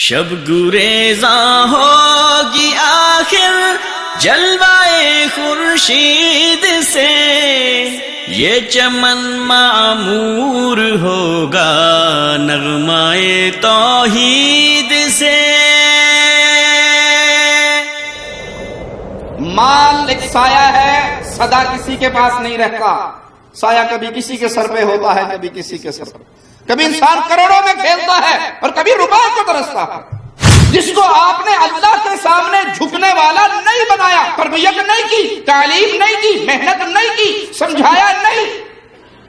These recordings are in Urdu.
شب گریزاں ہوگی آخر جلوائے خورشید سے، یہ چمن معمور ہوگا نغمائے توحید سے۔ مال ایک سایہ ہے، سدا کسی کے پاس نہیں رہتا۔ سایہ کبھی کسی کے سر پہ ہوتا ہے، کبھی کسی کے سر پر۔ کبھی انسان کروڑوں میں کھیلتا ہے اور کبھی روپے کو ترستا ہے۔ جس کو آپ نے اللہ کے سامنے جھکنے والا نہیں بنایا، تربیت نہیں کی، تعلیم نہیں کی، محنت نہیں کی، سمجھایا نہیں،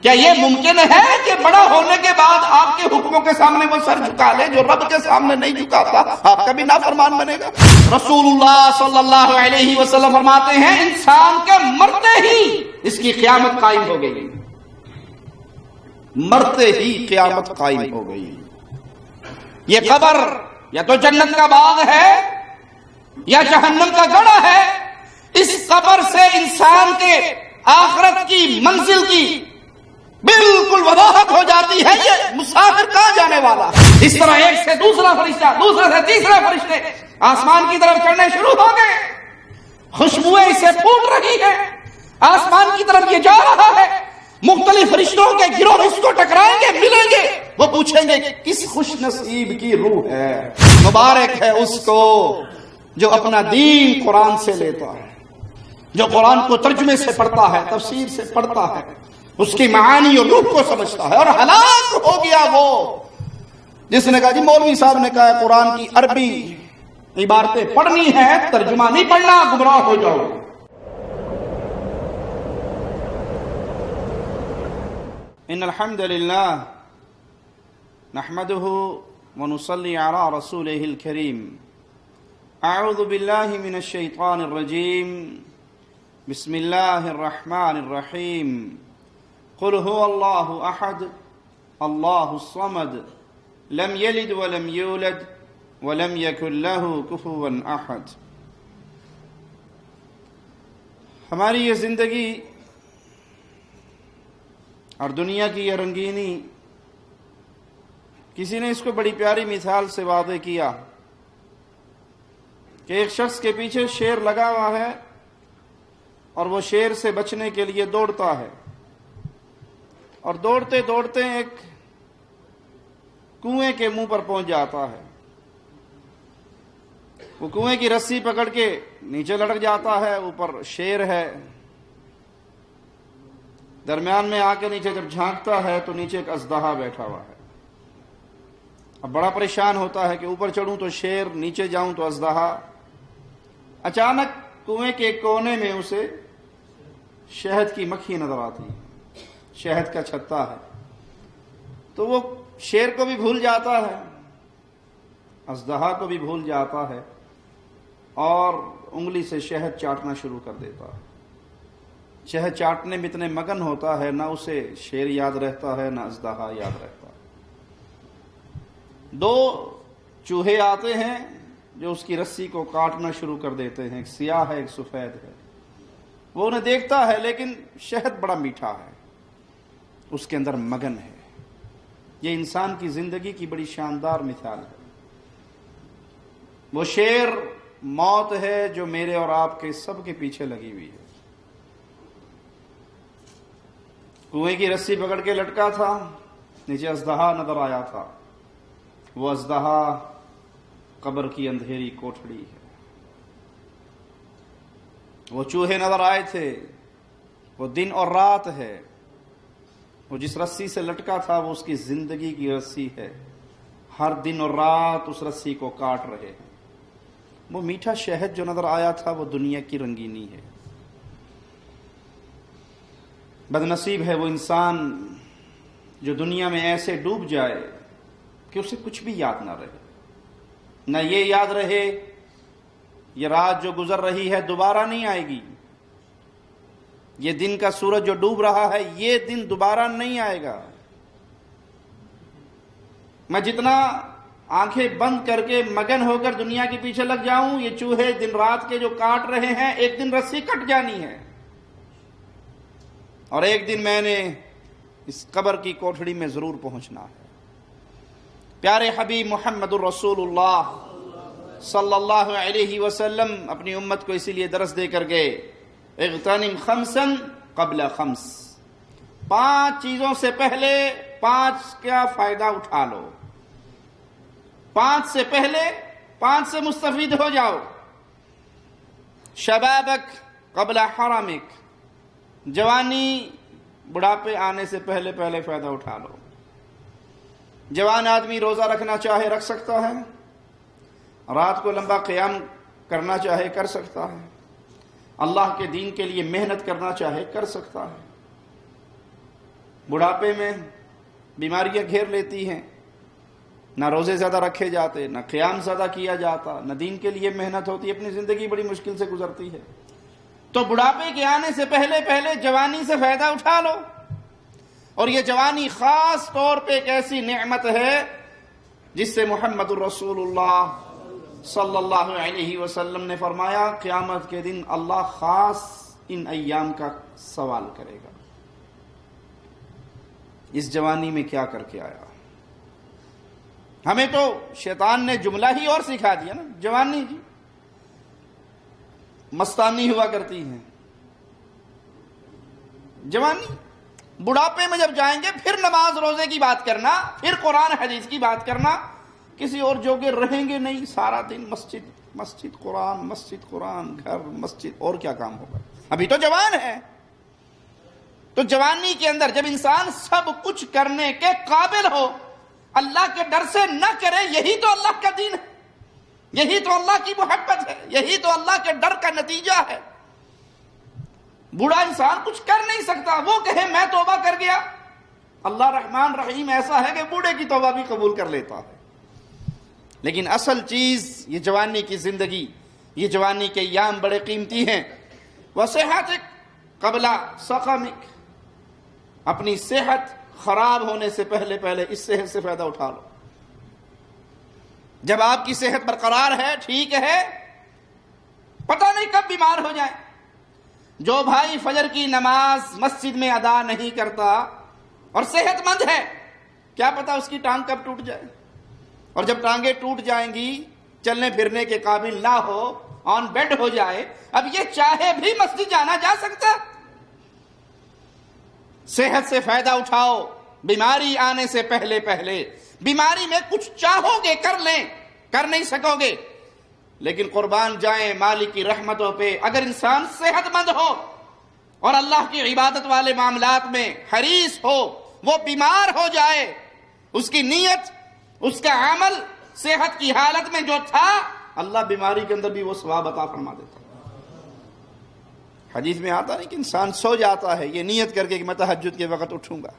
کیا یہ ممکن ہے کہ بڑا ہونے کے بعد آپ کے حکموں کے سامنے وہ سر جھکا لے؟ جو رب کے سامنے نہیں جھکاتا آپ کا بھی نافرمان بنے گا۔ رسول اللہ صلی اللہ علیہ وسلم فرماتے ہیں انسان کے مرتے ہی اس کی قیامت قائم ہو گئی، مرتے ہی قیامت قائم ہو گئی۔ یہ قبر یا تو جنت کا باغ ہے یا جہنم کا گڑھا ہے۔ اس قبر سے انسان کے آخرت کی منزل کی بالکل وضاحت ہو جاتی ہے، یہ مسافر کہاں جانے والا۔ اس طرح ایک سے دوسرا فرشتہ، دوسرے سے تیسرا فرشتے آسمان کی طرف چڑھنے شروع ہو گئے۔ خوشبوئیں اسے پھوٹ رہی ہیں، آسمان کی طرف یہ جا رہا ہے۔ مختلف فرشتوں کے گروہ اس کو ٹکرائیں گے، ملیں گے، وہ پوچھیں گے کس خوش نصیب کی روح ہے۔ مبارک ہے اس کو جو اپنا دین قرآن سے لیتا ہے، جو قرآن کو ترجمے سے پڑھتا ہے، تفسیر سے پڑھتا ہے، اس کی معانی اور روح کو سمجھتا ہے۔ اور ہلاک ہو گیا وہ جس نے کہا جی مولوی صاحب نے کہا قرآن کی عربی عبارتیں پڑھنی ہے، ترجمہ نہیں پڑھنا، گمراہ ہو جاؤ۔ ان الحمد للہ نحمده ونصلي على رسوله الكريم۔ اعوذ باللہ من الشیطان الرجیم، بسم اللہ الرحمن الرحیم۔ قل هو اللہ احد اللہ الصمد لم یلد ولم یولد ولم یکن له کفوا احد۔ ہماری یہ زندگی اور دنیا کی یہ رنگینی، کسی نے اس کو بڑی پیاری مثال سے واضح کیا کہ ایک شخص کے پیچھے شیر لگا ہوا ہے اور وہ شیر سے بچنے کے لیے دوڑتا ہے، اور دوڑتے دوڑتے ایک کنویں کے منہ پر پہنچ جاتا ہے۔ وہ کنویں کی رسی پکڑ کے نیچے لٹک جاتا ہے، اوپر شیر ہے، درمیان میں آ کے نیچے جب جھانکتا ہے تو نیچے ایک اژدہا بیٹھا ہوا ہے۔ اب بڑا پریشان ہوتا ہے کہ اوپر چڑھوں تو شیر، نیچے جاؤں تو اژدہا۔ اچانک کنویں کے ایک کونے میں اسے شہد کی مکھی نظر آتی ہے، شہد کا چھتا ہے، تو وہ شیر کو بھی بھول جاتا ہے، اژدہا کو بھی بھول جاتا ہے، اور انگلی سے شہد چاٹنا شروع کر دیتا ہے۔ شہد چاٹنے میں اتنے مگن ہوتا ہے، نہ اسے شیر یاد رہتا ہے، نہ اژدہا یاد رہتا ہے۔ دو چوہے آتے ہیں جو اس کی رسی کو کاٹنا شروع کر دیتے ہیں، ایک سیاہ ہے، ایک سفید ہے۔ وہ انہیں دیکھتا ہے لیکن شہد بڑا میٹھا ہے، اس کے اندر مگن ہے۔ یہ انسان کی زندگی کی بڑی شاندار مثال ہے۔ وہ شیر موت ہے جو میرے اور آپ کے سب کے پیچھے لگی ہوئی ہے۔ کنویں کی رسی پکڑ کے لٹکا تھا، نیچے اژدہا نظر آیا تھا۔ وہ اژدہا قبر کی اندھیری کوٹھڑی ہے۔ وہ چوہے نظر آئے تھے، وہ دن اور رات ہے۔ وہ جس رسی سے لٹکا تھا وہ اس کی زندگی کی رسی ہے، ہر دن اور رات اس رسی کو کاٹ رہے ہیں۔ وہ میٹھا شہد جو نظر آیا تھا وہ دنیا کی رنگینی ہے۔ بد نصیب ہے وہ انسان جو دنیا میں ایسے ڈوب جائے کہ اسے کچھ بھی یاد نہ رہے، نہ یہ یاد رہے یہ رات جو گزر رہی ہے دوبارہ نہیں آئے گی، یہ دن کا سورج جو ڈوب رہا ہے یہ دن دوبارہ نہیں آئے گا۔ میں جتنا آنکھیں بند کر کے مگن ہو کر دنیا کے پیچھے لگ جاؤں، یہ چوہے دن رات کے جو کاٹ رہے ہیں، ایک دن رسی کٹ جانی ہے، اور ایک دن میں نے اس قبر کی کوٹھڑی میں ضرور پہنچنا ہے۔ پیارے حبیب محمد الرسول اللہ صلی اللہ علیہ وسلم اپنی امت کو اسی لیے درس دے کر گئے، اغتنم خمسا قبل خمس، 5 چیزوں سے پہلے 5 کا فائدہ اٹھا لو، 5 سے پہلے 5 سے مستفید ہو جاؤ۔ شبابک قبل حرمک، جوانی بڑھاپے آنے سے پہلے فائدہ اٹھا لو۔ جوان آدمی روزہ رکھنا چاہے رکھ سکتا ہے، رات کو لمبا قیام کرنا چاہے کر سکتا ہے، اللہ کے دین کے لیے محنت کرنا چاہے کر سکتا ہے۔ بڑھاپے میں بیماریاں گھیر لیتی ہیں، نہ روزے زیادہ رکھے جاتے، نہ قیام زیادہ کیا جاتا، نہ دین کے لیے محنت ہوتی، اپنی زندگی بڑی مشکل سے گزرتی ہے۔ تو بڑھاپے کے آنے سے پہلے جوانی سے فائدہ اٹھا لو۔ اور یہ جوانی خاص طور پہ ایک ایسی نعمت ہے جس سے محمد الرسول اللہ صلی اللہ علیہ وسلم نے فرمایا قیامت کے دن اللہ خاص ان ایام کا سوال کرے گا، اس جوانی میں کیا کر کے آیا۔ ہمیں تو شیطان نے جملہ ہی اور سکھا دیا نا، جوانی جی مستانی ہوا کرتی ہیں، جوانی بڑھاپے میں جب جائیں گے پھر نماز روزے کی بات کرنا، پھر قرآن حدیث کی بات کرنا، کسی اور جوگے رہیں گے نہیں، سارا دن مسجد قرآن گھر مسجد، اور کیا کام ہوگا؟ ابھی تو جوان ہے۔ تو جوانی کے اندر جب انسان سب کچھ کرنے کے قابل ہو، اللہ کے ڈر سے نہ کرے، یہی تو اللہ کا دین ہے، یہی تو اللہ کی محبت ہے، یہی تو اللہ کے ڈر کا نتیجہ ہے۔ بوڑھا انسان کچھ کر نہیں سکتا، وہ کہے میں توبہ کر گیا، اللہ رحمان رحیم ایسا ہے کہ بوڑھے کی توبہ بھی قبول کر لیتا ہے۔ لیکن اصل چیز یہ جوانی کی زندگی، یہ جوانی کے ایام بڑے قیمتی ہیں۔ وصحتک قبل سقمک، اپنی صحت خراب ہونے سے پہلے اس صحت سے فائدہ اٹھا لو۔ جب آپ کی صحت برقرار ہے، ٹھیک ہے، پتہ نہیں کب بیمار ہو جائیں۔ جو بھائی فجر کی نماز مسجد میں ادا نہیں کرتا اور صحت مند ہے، کیا پتا اس کی ٹانگ کب ٹوٹ جائے، اور جب ٹانگیں ٹوٹ جائیں گی، چلنے پھرنے کے قابل نہ ہو، آن بیڈ ہو جائے، اب یہ چاہے بھی مسجد جانا جا سکتا؟ صحت سے فائدہ اٹھاؤ، بیماری آنے سے پہلے بیماری میں کچھ چاہو گے کر لیں، کر نہیں سکو گے، لیکن قربان جائیں مالک کی رحمتوں پہ، اگر انسان صحت مند ہو اور اللہ کی عبادت والے معاملات میں حریص ہو، وہ بیمار ہو جائے، اس کی نیت، اس کا عمل صحت کی حالت میں جو تھا، اللہ بیماری کے اندر بھی وہ ثواب عطا فرما دیتا۔ حدیث میں آتا نہیں کہ انسان سو جاتا ہے یہ نیت کر کے کہ میں تہجد کے وقت اٹھوں گا،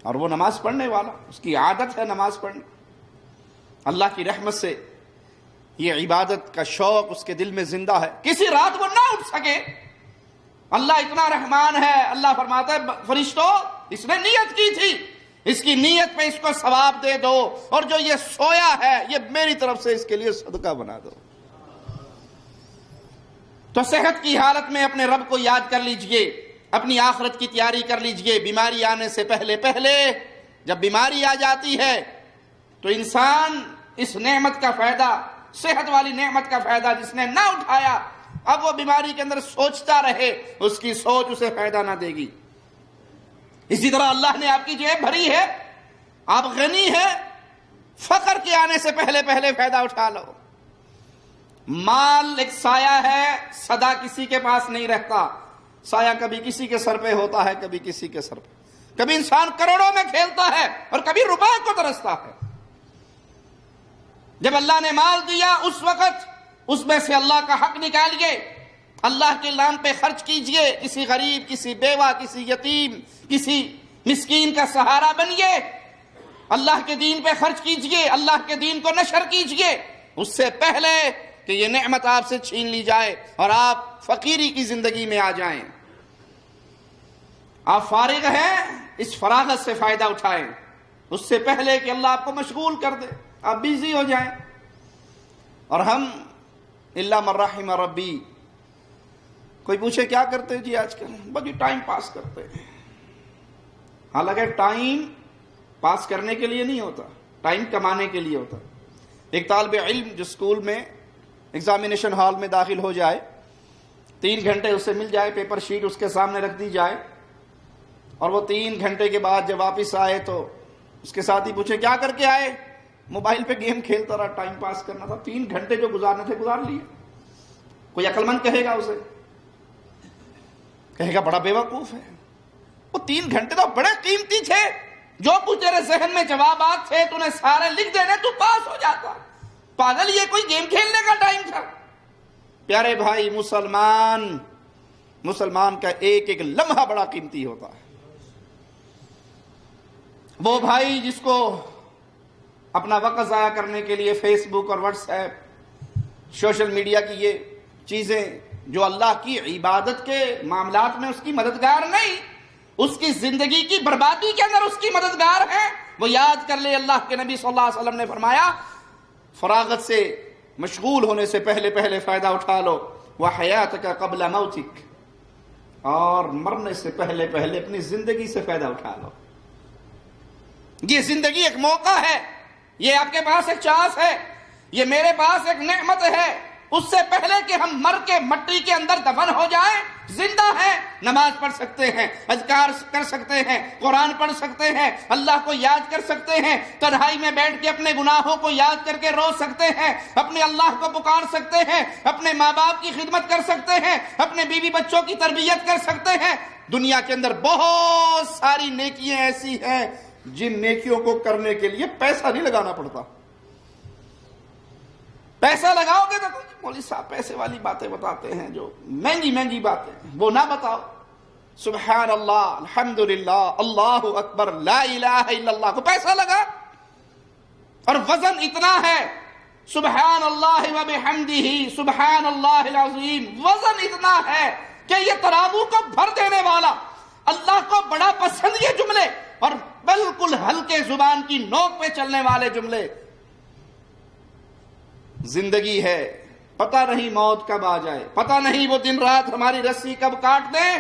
اور وہ نماز پڑھنے والا، اس کی عادت ہے نماز پڑھنے، اللہ کی رحمت سے یہ عبادت کا شوق اس کے دل میں زندہ ہے، کسی رات وہ نہ اٹھ سکے، اللہ اتنا رحمان ہے، اللہ فرماتا ہے فرشتوں اس نے نیت کی تھی، اس کی نیت پہ اس کو ثواب دے دو، اور جو یہ سویا ہے یہ میری طرف سے اس کے لیے صدقہ بنا دو۔ تو صحت کی حالت میں اپنے رب کو یاد کر لیجئے، اپنی آخرت کی تیاری کر لیجئے، بیماری آنے سے پہلے جب بیماری آ جاتی ہے تو انسان اس نعمت کا فائدہ، صحت والی نعمت کا فائدہ جس نے نہ اٹھایا، اب وہ بیماری کے اندر سوچتا رہے، اس کی سوچ اسے فائدہ نہ دے گی۔ اسی طرح اللہ نے آپ کی جیب بھری ہے، آپ غنی ہے، فقر کے آنے سے پہلے فائدہ اٹھا لو۔ مال ایک سایہ ہے، سدا کسی کے پاس نہیں رہتا، سایہ کبھی کسی کے سر پہ ہوتا ہے، کبھی کسی کے سر پہ، کبھی انسان کروڑوں میں کھیلتا ہے اور کبھی روپے کو ترستا ہے۔ جب اللہ نے مال دیا اس وقت اس میں سے اللہ کا حق نکالیے، اللہ کے نام پہ خرچ کیجئے، کسی غریب، کسی بیوہ، کسی یتیم، کسی مسکین کا سہارا بنیے، اللہ کے دین پہ خرچ کیجئے، اللہ کے دین کو نشر کیجئے، اس سے پہلے کہ یہ نعمت آپ سے چھین لی جائے اور آپ فقیری کی زندگی میں آ جائیں۔ آپ فارغ ہیں، اس فراغت سے فائدہ اٹھائیں، اس سے پہلے کہ اللہ آپ کو مشغول کر دے، آپ بیزی ہو جائیں۔ اور ہم الا من رحم ربی، کوئی پوچھے کیا کرتے جی آج کل، بس یہ ٹائم پاس کرتے ہیں، حالانکہ ٹائم پاس کرنے کے لیے نہیں ہوتا، ٹائم کمانے کے لیے ہوتا ہے. ایک طالب علم جو اسکول میں ایگزامینیشن ہال میں داخل ہو جائے، 3 گھنٹے اسے مل جائے، پیپر شیٹ اس کے سامنے رکھ دی جائے، اور وہ 3 گھنٹے کے بعد جب واپس آئے تو اس کے ساتھی پوچھے کیا کر کے آئے؟ موبائل پہ گیم کھیلتا رہا، ٹائم پاس کرنا تھا. 3 گھنٹے جو گزارنے تھے گزار لیے. کوئی عقل مند کہے گا اسے؟ کہے گا بڑا بے وقوف ہے. وہ 3 گھنٹے تو بڑے قیمتی تھے. جو کچھ تیرے ذہن میں جوابات تھے تو نے سارے لکھ دینے، تو پاس ہو جاتا. پاگل، یہ کوئی گیم کھیلنے کا ٹائم تھا؟ پیارے بھائی، مسلمان کا ایک ایک لمحہ بڑا قیمتی ہوتا ہے. وہ بھائی جس کو اپنا وقت ضائع کرنے کے لیے فیس بک اور واٹس ایپ، سوشل میڈیا کی یہ چیزیں جو اللہ کی عبادت کے معاملات میں اس کی مددگار نہیں، اس کی زندگی کی بربادی کے اندر اس کی مددگار ہے، وہ یاد کر لے اللہ کے نبی صلی اللہ علیہ وسلم نے فرمایا فراغت سے مشغول ہونے سے پہلے فائدہ اٹھا لو، وَحَيَاتَكَ قَبْلَ مَوْتِكَ، اور مرنے سے پہلے اپنی زندگی سے فائدہ اٹھا لو. یہ زندگی ایک موقع ہے، یہ آپ کے پاس ایک چانس ہے، یہ میرے پاس ایک نعمت ہے. اس سے پہلے کہ ہم مر کے مٹی کے اندر دفن ہو جائیں، زندہ ہیں، نماز پڑھ سکتے ہیں، اذکار کر سکتے ہیں، قرآن پڑھ سکتے ہیں، اللہ کو یاد کر سکتے ہیں، تنہائی میں بیٹھ کے اپنے گناہوں کو یاد کر کے رو سکتے ہیں، اپنے اللہ کو پکار سکتے ہیں، اپنے ماں باپ کی خدمت کر سکتے ہیں، اپنے بیوی بچوں کی تربیت کر سکتے ہیں. دنیا کے اندر بہت ساری نیکیاں ایسی ہیں جن نیکیوں کو کرنے کے لیے پیسہ نہیں لگانا پڑتا. پیسہ لگاؤ گے تو مولوی صاحب پیسے والی باتیں بتاتے ہیں، جو مہنگی باتیں وہ نہ بتاؤ. سبحان اللہ، الحمدللہ، اللہ اکبر، لا الہ الا اللہ کو پیسہ لگا، اور وزن اتنا ہے، سبحان اللہ و بحمدہ سبحان اللہ العظیم، وزن اتنا ہے کہ یہ ترازو کو بھر دینے والا. اللہ کو بڑا پسند یہ جملے، اور بالکل ہلکے زبان کی نوک پہ چلنے والے جملے. زندگی ہے، پتہ نہیں موت کب آ جائے، پتہ نہیں وہ دن رات ہماری رسی کب کاٹ دیں.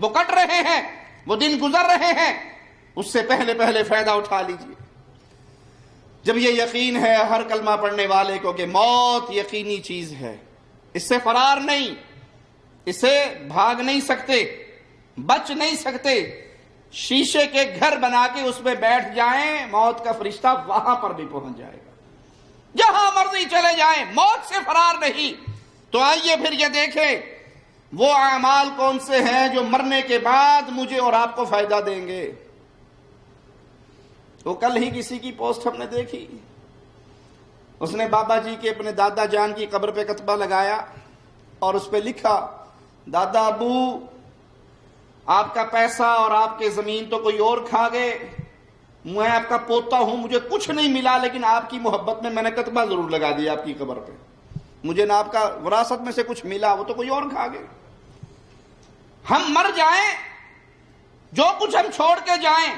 وہ کٹ رہے ہیں، وہ دن گزر رہے ہیں، اس سے پہلے فائدہ اٹھا لیجیے. جب یہ یقین ہے ہر کلمہ پڑھنے والے کو کہ موت یقینی چیز ہے، اس سے فرار نہیں، اسے بھاگ نہیں سکتے، بچ نہیں سکتے. شیشے کے گھر بنا کے اس میں بیٹھ جائیں، موت کا فرشتہ وہاں پر بھی پہنچ جائے گا. جہاں مرضی چلے جائیں، موت سے فرار نہیں. تو آئیے پھر یہ دیکھیں وہ اعمال کون سے ہیں جو مرنے کے بعد مجھے اور آپ کو فائدہ دیں گے. تو کل ہی کسی کی پوسٹ ہم نے دیکھی، اس نے بابا جی کے اپنے دادا جان کی قبر پہ کتبہ لگایا اور اس پہ لکھا، دادا ابو آپ کا پیسہ اور آپ کے زمین تو کوئی اور کھا گئے، میں آپ کا پوتا ہوں، مجھے کچھ نہیں ملا، لیکن آپ کی محبت میں نے کتبہ ضرور لگا دیا آپ کی قبر پہ. مجھے نہ آپ کا وراثت میں سے کچھ ملا، وہ تو کوئی اور کھا گئے. ہم مر جائیں، جو کچھ ہم چھوڑ کے جائیں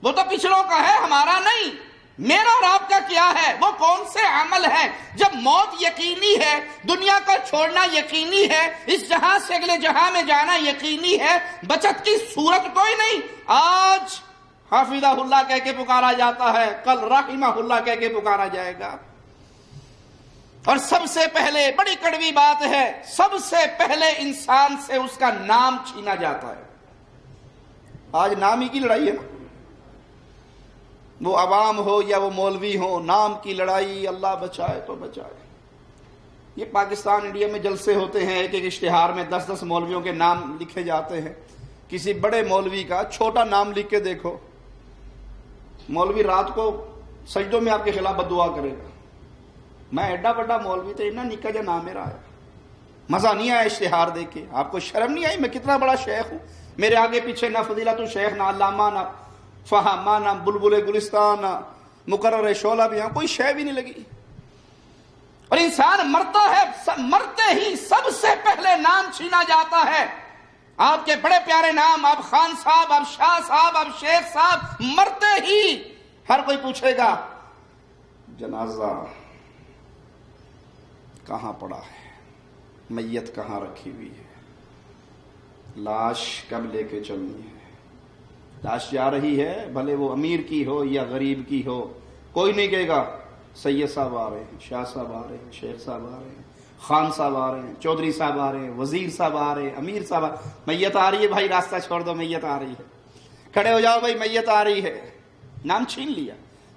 وہ تو پچھلوں کا ہے، ہمارا نہیں. میرا اور آپ کا کیا ہے؟ وہ کون سے عمل ہے؟ جب موت یقینی ہے، دنیا کو چھوڑنا یقینی ہے، اس جہاں سے اگلے جہاں میں جانا یقینی ہے، بچت کی صورت کوئی نہیں. آج حافظہ اللہ کہہ کے پکارا جاتا ہے، کل رحمہ اللہ کہہ کے پکارا جائے گا. اور سب سے پہلے، بڑی کڑوی بات ہے، سب سے پہلے انسان سے اس کا نام چھینا جاتا ہے. آج نام ہی کی لڑائی ہے نا، وہ عوام ہو یا وہ مولوی ہو، نام کی لڑائی. اللہ بچائے تو بچائے. یہ پاکستان انڈیا میں جلسے ہوتے ہیں، ایک اشتہار میں 10 مولویوں کے نام لکھے جاتے ہیں. کسی بڑے مولوی کا چھوٹا نام لکھ کے دیکھو، مولوی رات کو سجدوں میں آپ کے خلاف بد دعا کرے گا. میں ایڈا بڑا مولوی تو اتنا نکا جا نام میرا آیا. مزہ نہیں آیا اشتہار دیکھ کے؟ آپ کو شرم نہیں آئی میں کتنا بڑا شیخ ہوں؟ میرے آگے پیچھے نہ فضیلت الشیخ، نہ علامہ، نہ فہامہ، نہ بلبل گلستان، نہ مقرر شعلہ بھی، یہاں کوئی شے بھی نہیں لگی. اور انسان مرتا ہے، مرتے ہی سب سے پہلے نام چھینا جاتا ہے. آپ کے بڑے پیارے نام، آپ خان صاحب، آپ شاہ صاحب، آپ شیخ صاحب، مرتے ہی ہر کوئی پوچھے گا جنازہ کہاں پڑا ہے، میت کہاں رکھی ہوئی ہے، لاش کب لے کے چلنی ہے. لاش جا رہی ہے، بھلے وہ امیر کی ہو یا غریب کی ہو، کوئی نہیں کہے گا سید صاحب آ رہے ہیں، شاہ صاحب آ رہے ہیں، شیخ صاحب آ رہے ہیں، خان صاحب آ رہے ہیں، چودھری صاحب آ رہے ہیں، وزیر صاحب آ رہے ہیں، امیر صاحب میت آ رہی ہے، بھائی راستہ چھوڑ دو، میت آ رہی ہے، کھڑے ہو جاؤ بھائی میت آ رہی ہے. نام چھین لیا.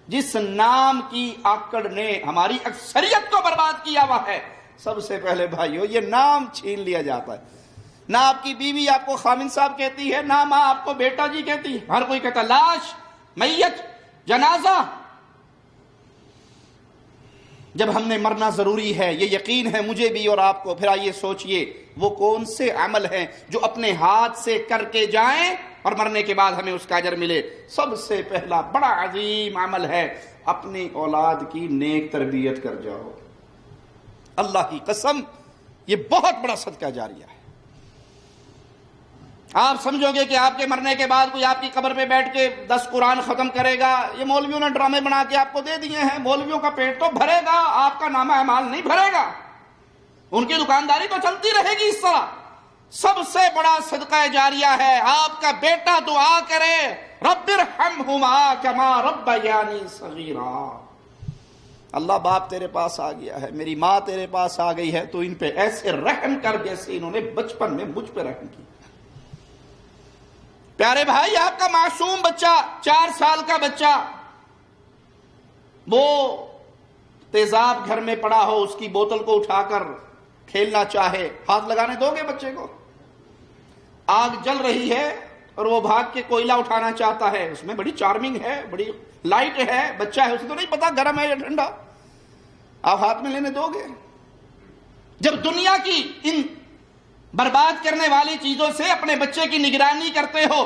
جس نام کی آکڑ نے ہماری اکثریت کو برباد کیا ہوا ہے، سب سے پہلے بھائیو یہ نام چھین لیا جاتا ہے. نہ آپ کی بیوی آپ کو خامن صاحب کہتی ہے، نہ ماں آپ کو بیٹا جی کہتی ہے، ہر کوئی کہتا لاش، میت، جنازہ. جب ہم نے مرنا ضروری ہے، یہ یقین ہے مجھے بھی اور آپ کو، پھر آئیے سوچئے وہ کون سے عمل ہیں جو اپنے ہاتھ سے کر کے جائیں اور مرنے کے بعد ہمیں اس کا اجر ملے. سب سے پہلا بڑا عظیم عمل ہے اپنی اولاد کی نیک تربیت کر جاؤ. اللہ کی قسم یہ بہت بڑا صدقہ جاریہ ہے. آپ سمجھو گے کہ آپ کے مرنے کے بعد کوئی آپ کی قبر پہ بیٹھ کے 10 قرآن ختم کرے گا. یہ مولویوں نے ڈرامے بنا کے آپ کو دے دیے ہیں. مولویوں کا پیٹ تو بھرے گا، آپ کا نامہ اعمال نہیں بھرے گا. ان کی دکانداری تو چلتی رہے گی اس طرح. سب سے بڑا صدقہ جاریہ ہے آپ کا بیٹا دعا کرے رب ارحمہما کما ربیانی صغیرا. اللہ باپ تیرے پاس آ گیا ہے، میری ماں تیرے پاس آ گئی ہے، تو ان پہ ایسے رحم کر جیسے انہوں نے بچپن میں مجھ پہ رحم کی. پیارے بھائی، آپ کا معصوم بچہ، 4 سال کا بچہ، وہ تیزاب گھر میں پڑا ہو، اس کی بوتل کو اٹھا کر کھیلنا چاہے، ہاتھ لگانے دو گے بچے کو؟ آگ جل رہی ہے اور وہ بھاگ کے کوئلہ اٹھانا چاہتا ہے، اس میں بڑی چارمنگ ہے، بڑی لائٹ ہے، بچہ ہے، اسے تو نہیں پتا گرم ہے یا ٹھنڈا، آپ ہاتھ میں لینے دو گے؟ جب دنیا کی ان برباد کرنے والی چیزوں سے اپنے بچے کی نگرانی کرتے ہو،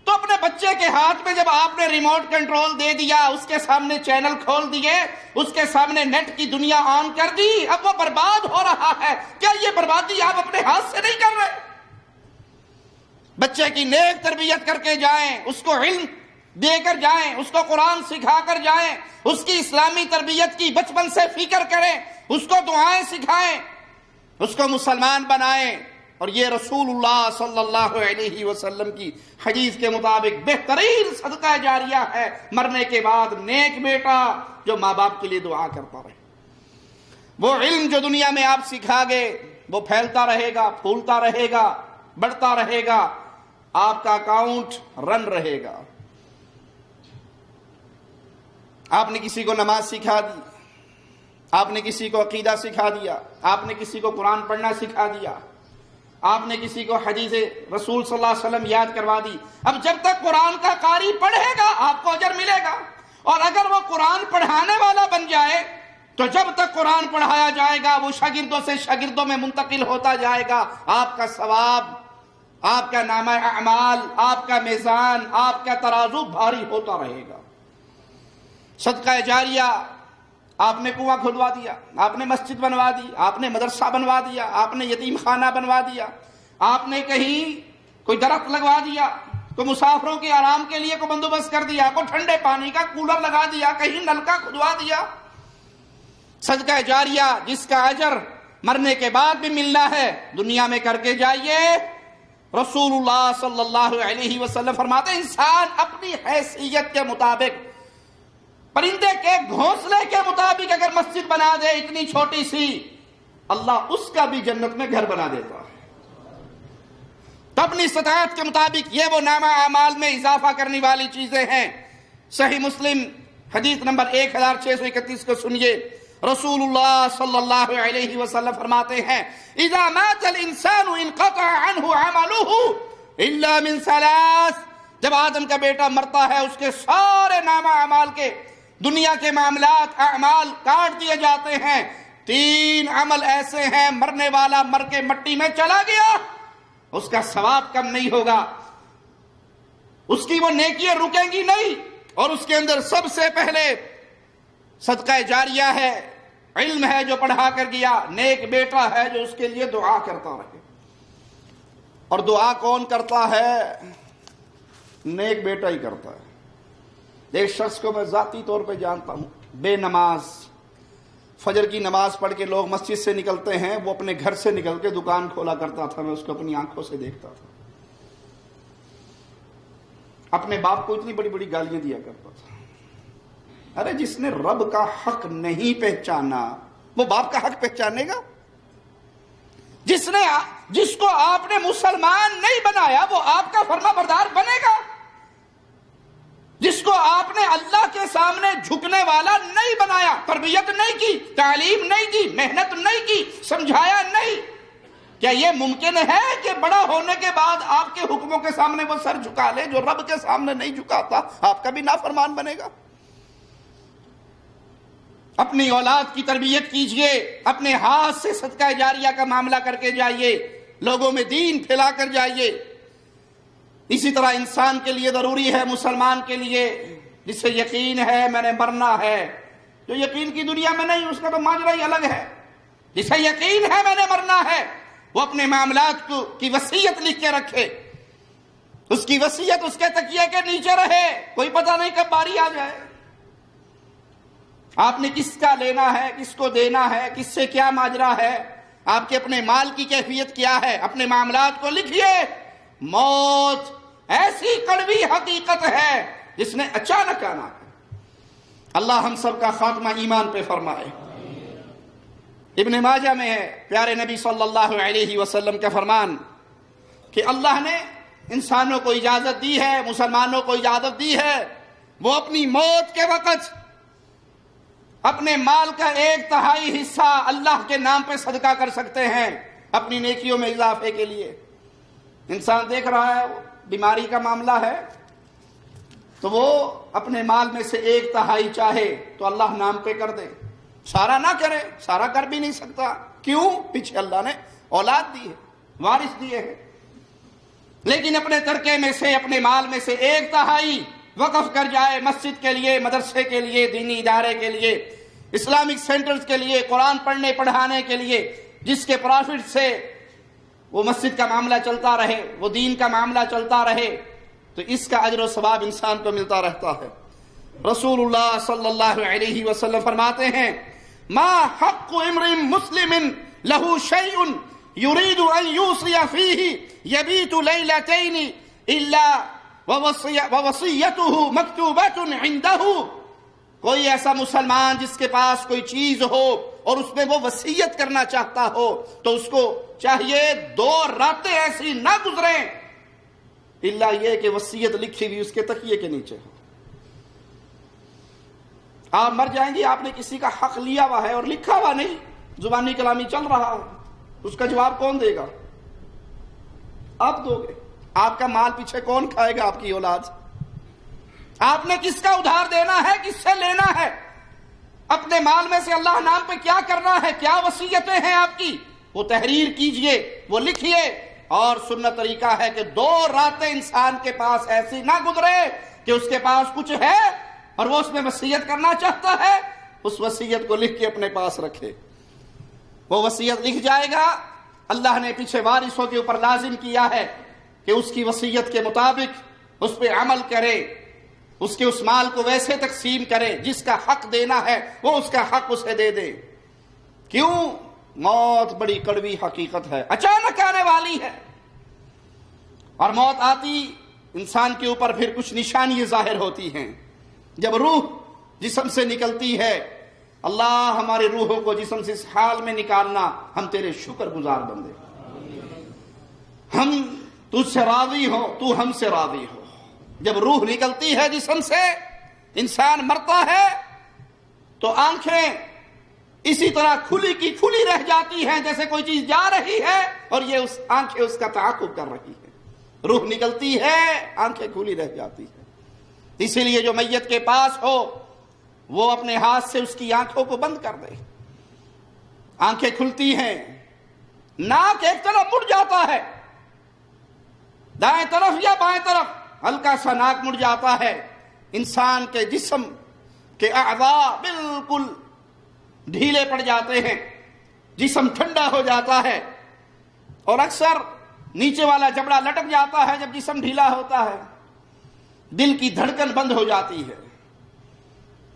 تو اپنے بچے کے ہاتھ میں جب آپ نے ریموٹ کنٹرول دے دیا، اس کے سامنے چینل کھول دیے، اس کے سامنے نیٹ کی دنیا آن کر دی، اب وہ برباد ہو رہا ہے. کیا یہ بربادی آپ اپنے ہاتھ سے نہیں کر رہے؟ بچے کی نیک تربیت کر کے جائیں، اس کو علم دے کر جائیں، اس کو قرآن سکھا کر جائیں، اس کی اسلامی تربیت کی بچپن سے فکر کریں، اس کو دعائیں سکھائیں، اس کو مسلمان بنائیں. اور یہ رسول اللہ صلی اللہ علیہ وسلم کی حدیث کے مطابق بہترین صدقہ جاریہ ہے مرنے کے بعد نیک بیٹا جو ماں باپ کے لیے دعا کرتا رہے. وہ علم جو دنیا میں آپ سکھا گے وہ پھیلتا رہے گا، پھولتا رہے گا، بڑھتا رہے گا، آپ کا اکاؤنٹ رن رہے گا. آپ نے کسی کو نماز سکھا دی، آپ نے کسی کو عقیدہ سکھا دیا، آپ نے کسی کو قرآن پڑھنا سکھا دیا، آپ نے کسی کو حدیث رسول صلی اللہ علیہ وسلم یاد کروا دی. اب جب تک قرآن کا قاری پڑھے گا آپ کو اجر ملے گا، اور اگر وہ قرآن پڑھانے والا بن جائے تو جب تک قرآن پڑھایا جائے گا وہ شاگردوں سے شاگردوں میں منتقل ہوتا جائے گا. آپ کا ثواب، آپ کا نامہ اعمال، آپ کا میزان، آپ کا ترازو بھاری ہوتا رہے گا. صدقہ جاریہ، آپ نے کنواں کھدوا دیا، آپ نے مسجد بنوا دی، آپ نے مدرسہ بنوا دیا، آپ نے یتیم خانہ بنوا دیا، آپ نے کہیں کوئی درخت لگوا دیا، کوئی مسافروں کے آرام کے لیے کوئی بندوبست کر دیا، کوئی ٹھنڈے پانی کا کولر لگا دیا، کہیں نلکا کھدوا دیا. صدقہ جاریہ جس کا اجر مرنے کے بعد بھی ملنا ہے، دنیا میں کر کے جائیے. رسول اللہ صلی اللہ علیہ وسلم فرماتے ہیں انسان اپنی حیثیت کے مطابق، پرندے کے گھونسلے کے مطابق اگر مسجد بنا دے اتنی چھوٹی سی، اللہ اس کا بھی جنت میں گھر بنا دیتا ہے. تو اپنی استطاعت کے مطابق یہ وہ نامہ اعمال میں اضافہ کرنے والی چیزیں ہیں. صحیح مسلم حدیث نمبر 1631 کو سنیے. رسول اللہ صلی اللہ علیہ وسلم فرماتے ہیں اذا مات الانسان انقطع عنه عمله الا من ثلاث. جب آدم کا بیٹا مرتا ہے اس کے سارے نامہ اعمال کے دنیا کے معاملات اعمال کاٹ دیے جاتے ہیں. 3 عمل ایسے ہیں مرنے والا مر کے مٹی میں چلا گیا اس کا ثواب کم نہیں ہوگا، اس کی وہ نیکیاں رکیں گی نہیں. اور اس کے اندر سب سے پہلے صدقہ جاریہ ہے، علم ہے جو پڑھا کر گیا، نیک بیٹا ہے جو اس کے لیے دعا کرتا رہے. اور دعا کون کرتا ہے؟ نیک بیٹا ہی کرتا ہے. ایک شخص کو میں ذاتی طور پہ جانتا ہوں، بے نماز، فجر کی نماز پڑھ کے لوگ مسجد سے نکلتے ہیں، وہ اپنے گھر سے نکل کے دکان کھولا کرتا تھا، میں اس کو اپنی آنکھوں سے دیکھتا تھا. اپنے باپ کو اتنی بڑی بڑی گالیاں دیا کرتا تھا. ارے جس نے رب کا حق نہیں پہچانا وہ باپ کا حق پہچانے گا؟ جس کو آپ نے مسلمان نہیں بنایا وہ آپ کا فرما بردار بنے گا؟ جس کو آپ نے اللہ کے سامنے جھکنے والا نہیں بنایا، تربیت نہیں کی، تعلیم نہیں دی، محنت نہیں کی، سمجھایا نہیں، کیا یہ ممکن ہے کہ بڑا ہونے کے بعد آپ کے حکموں کے سامنے وہ سر جھکا لے؟ جو رب کے سامنے نہیں جھکاتا آپ کا بھی نافرمان بنے گا۔ اپنی اولاد کی تربیت کیجئے، اپنے ہاتھ سے صدقہ جاریہ کا معاملہ کر کے جائیے، لوگوں میں دین پھیلا کر جائیے۔ اسی طرح انسان کے لیے ضروری ہے، مسلمان کے لیے جسے یقین ہے میں نے مرنا ہے، جو یقین کی دنیا میں نہیں اس کا تو ماجرا ہی الگ ہے، جسے یقین ہے میں نے مرنا ہے وہ اپنے معاملات کی وصیت لکھ کے رکھے، اس کی وصیت اس کے تکیے کے نیچے رہے، کوئی پتہ نہیں کب باری آ جائے۔ آپ نے کس کا لینا ہے، کس کو دینا ہے، کس سے کیا ماجرا ہے، آپ کے اپنے مال کی کیفیت کیا ہے، اپنے معاملات کو لکھیے۔ موت ایسی کڑوی حقیقت ہے جس نے اچانک آنا ہے۔ اللہ ہم سب کا خاتمہ ایمان پہ فرمائے۔ ابن ماجہ میں ہے پیارے نبی صلی اللہ علیہ وسلم کا فرمان کہ اللہ نے انسانوں کو اجازت دی ہے، مسلمانوں کو اجازت دی ہے، وہ اپنی موت کے وقت اپنے مال کا 1/3 حصہ اللہ کے نام پہ صدقہ کر سکتے ہیں اپنی نیکیوں میں اضافے کے لیے۔ انسان دیکھ رہا ہے بیماری کا معاملہ ہے تو وہ اپنے مال میں سے 1/3 چاہے تو اللہ نام پہ کر دے، سارا نہ کرے، سارا کر بھی نہیں سکتا، کیوں؟ پیچھے اللہ نے اولاد دی ہے، وارث دیے ہیں، لیکن اپنے ترکے میں سے، اپنے مال میں سے 1/3 وقف کر جائے مسجد کے لیے، مدرسے کے لیے، دینی ادارے کے لیے، اسلامک سینٹرز کے لیے، قرآن پڑھنے پڑھانے کے لیے، جس کے پرافٹ سے وہ مسجد کا معاملہ چلتا رہے، وہ دین کا معاملہ چلتا رہے، تو اس کا اجر و ثواب انسان کو ملتا رہتا ہے۔ رسول اللہ صلی اللہ علیہ وسلم فرماتے ہیں ما حق امرئ مسلم له شيء يريد ان يوصي فيه يبيت ليلتين الا ووصيته مكتوبة عنده۔ کوئی ایسا مسلمان جس کے پاس کوئی چیز ہو اور اس میں وہ وصیت کرنا چاہتا ہو تو اس کو چاہیے 2 راتیں ایسی نہ گزریں الا یہ کہ وصیت لکھی ہوئی اس کے تکیے کے نیچے ہو۔ آپ مر جائیں گے، آپ نے کسی کا حق لیا ہوا ہے اور لکھا ہوا نہیں، زبانی کلامی چل رہا ہے، اس کا جواب کون دے گا؟ آپ دو گے۔ آپ کا مال پیچھے کون کھائے گا؟ آپ کی اولاد۔ آپ نے کس کا ادھار دینا ہے، کس سے لینا ہے، اپنے مال میں سے اللہ نام پہ کیا کرنا ہے، کیا وصیتیں ہیں آپ کی، وہ تحریر کیجئے، وہ لکھیے۔ اور سنت طریقہ ہے کہ 2 راتیں انسان کے پاس ایسی نہ گزرے کہ اس کے پاس کچھ ہے اور وہ اس میں وصیت کرنا چاہتا ہے، اس وصیت کو لکھ کے اپنے پاس رکھے۔ وہ وصیت لکھ جائے گا، اللہ نے پیچھے وارثوں کے اوپر لازم کیا ہے کہ اس کی وصیت کے مطابق اس پہ عمل کرے، اس کے اس مال کو ویسے تقسیم کرے، جس کا حق دینا ہے وہ اس کا حق اسے دے دے۔ کیوں؟ موت بڑی کڑوی حقیقت ہے، اچانک آنے والی ہے، اور موت آتی انسان کے اوپر پھر کچھ نشانیاں ظاہر ہوتی ہیں۔ جب روح جسم سے نکلتی ہے، اللہ ہمارے روحوں کو جسم سے اس حال میں نکالنا، ہم تیرے شکر گزار بندے، ہم تجھ سے راضی ہو، تو ہم سے راضی ہو۔ جب روح نکلتی ہے جسم سے، انسان مرتا ہے تو آنکھیں اسی طرح کھلی کی کھلی رہ جاتی ہیں جیسے کوئی چیز جا رہی ہے اور یہ آنکھیں اس کا تعاقب کر رہی ہیں۔ روح نکلتی ہے، آنکھیں کھلی رہ جاتی ہیں۔ اسی لیے جو میت کے پاس ہو وہ اپنے ہاتھ سے اس کی آنکھوں کو بند کر دے۔ آنکھیں کھلتی ہیں، ناک ایک طرف مڑ جاتا ہے، دائیں طرف یا بائیں طرف ہلکا سا ناک مڑ جاتا ہے، انسان کے جسم کے اعضاء بالکل ڈھیلے پڑ جاتے ہیں، جسم ٹھنڈا ہو جاتا ہے، اور اکثر نیچے والا جبڑا لٹک جاتا ہے جب جسم ڈھیلا ہوتا ہے، دل کی دھڑکن بند ہو جاتی ہے۔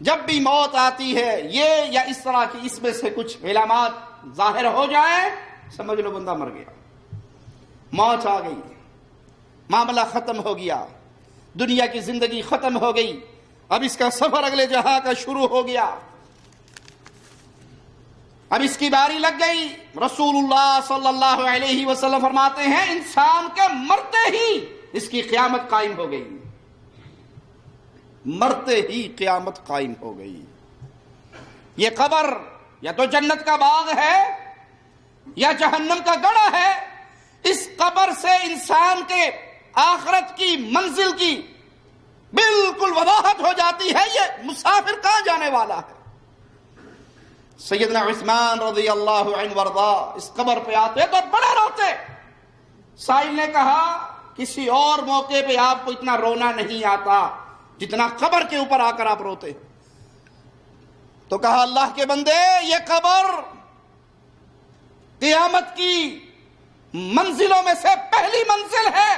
جب بھی موت آتی ہے یہ یا اس طرح کی اس میں سے کچھ علامات ظاہر ہو جائیں، سمجھ لو بندہ مر گیا، موت آ گئی، معاملہ ختم ہو گیا، دنیا کی زندگی ختم ہو گئی، اب اس کا سفر اگلے جہاں کا شروع ہو گیا، اب اس کی باری لگ گئی۔ رسول اللہ صلی اللہ علیہ وسلم فرماتے ہیں انسان کے مرتے ہی اس کی قیامت قائم ہو گئی، مرتے ہی قیامت قائم ہو گئی۔ یہ قبر یا تو جنت کا باغ ہے یا جہنم کا گڑھا ہے۔ اس قبر سے انسان کے آخرت کی منزل کی بالکل وضاحت ہو جاتی ہے، یہ مسافر کہاں جانے والا ہے۔ سیدنا عثمان رضی اللہ عنہ وارضا اس قبر پہ آتے تو بڑے روتے۔ سائل نے کہا کسی اور موقع پہ آپ کو اتنا رونا نہیں آتا جتنا قبر کے اوپر آ کر آپ روتے۔ تو کہا اللہ کے بندے، یہ قبر قیامت کی منزلوں میں سے پہلی منزل ہے،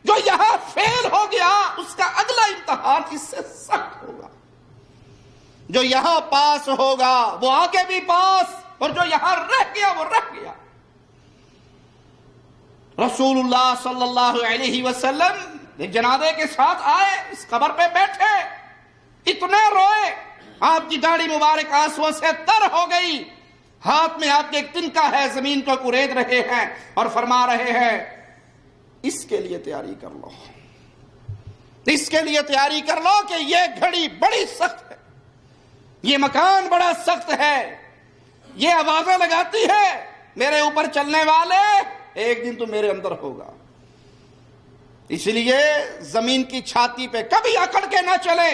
جو یہاں فیل ہو گیا اس کا اگلا امتحان اس سے سخت ہوگا، جو یہاں پاس ہوگا وہ آگے بھی پاس، اور جو یہاں رہ گیا وہ رہ گیا۔ رسول اللہ صلی اللہ علیہ وسلم ایک جنازے کے ساتھ آئے، اس قبر پہ بیٹھے، اتنے روئے، آپ کی داڑھی مبارک آنسوؤں سے تر ہو گئی، ہاتھ میں آپ کے ایک تنکا ہے، زمین کو کورید رہے ہیں اور فرما رہے ہیں اس کے لیے تیاری کر لو، اس کے لیے تیاری کر لو کہ یہ گھڑی بڑی سخت ہے، یہ مکان بڑا سخت ہے، یہ آوازیں لگاتی ہے میرے اوپر چلنے والے، ایک دن تو میرے اندر ہوگا، اس لیے زمین کی چھاتی پہ کبھی اکڑ کے نہ چلے۔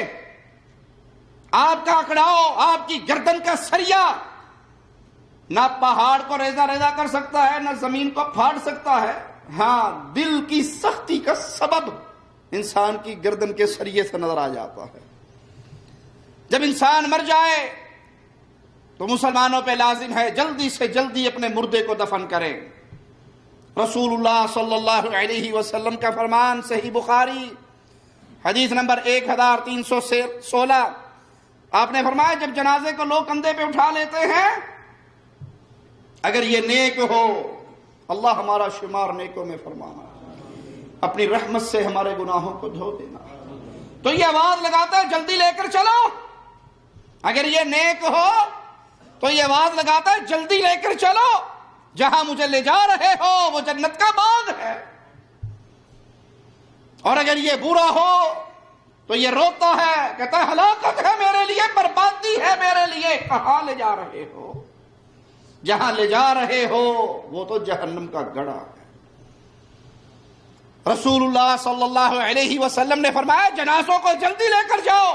آپ کا اکڑاؤ، آپ کی گردن کا سریا نہ پہاڑ کو ریزہ ریزہ کر سکتا ہے، نہ زمین کو پھاڑ سکتا ہے، ہاں دل کی سختی کا سبب انسان کی گردن کے سریے سے نظر آ جاتا ہے۔ جب انسان مر جائے تو مسلمانوں پہ لازم ہے جلدی سے جلدی اپنے مردے کو دفن کریں۔ رسول اللہ صلی اللہ علیہ وسلم کا فرمان صحیح بخاری حدیث نمبر 1316، آپ نے فرمایا جب جنازے کو لوگ کندھے پہ اٹھا لیتے ہیں، اگر یہ نیک ہو، اللہ ہمارا شمار نیکوں میں فرمانا، اپنی رحمت سے ہمارے گناہوں کو دھو دینا، تو یہ آواز لگاتا ہے جلدی لے کر چلو۔ اگر یہ نیک ہو تو یہ آواز لگاتا ہے جلدی لے کر چلو، جہاں مجھے لے جا رہے ہو وہ جنت کا باغ ہے۔ اور اگر یہ برا ہو تو یہ روتا ہے، کہتا ہے ہلاکت ہے میرے لیے، بربادی ہے میرے لیے، کہاں لے جا رہے ہو؟ جہاں لے جا رہے ہو وہ تو جہنم کا گڑھا ہے۔ رسول اللہ صلی اللہ علیہ وسلم نے فرمایا جنازوں کو جلدی لے کر جاؤ،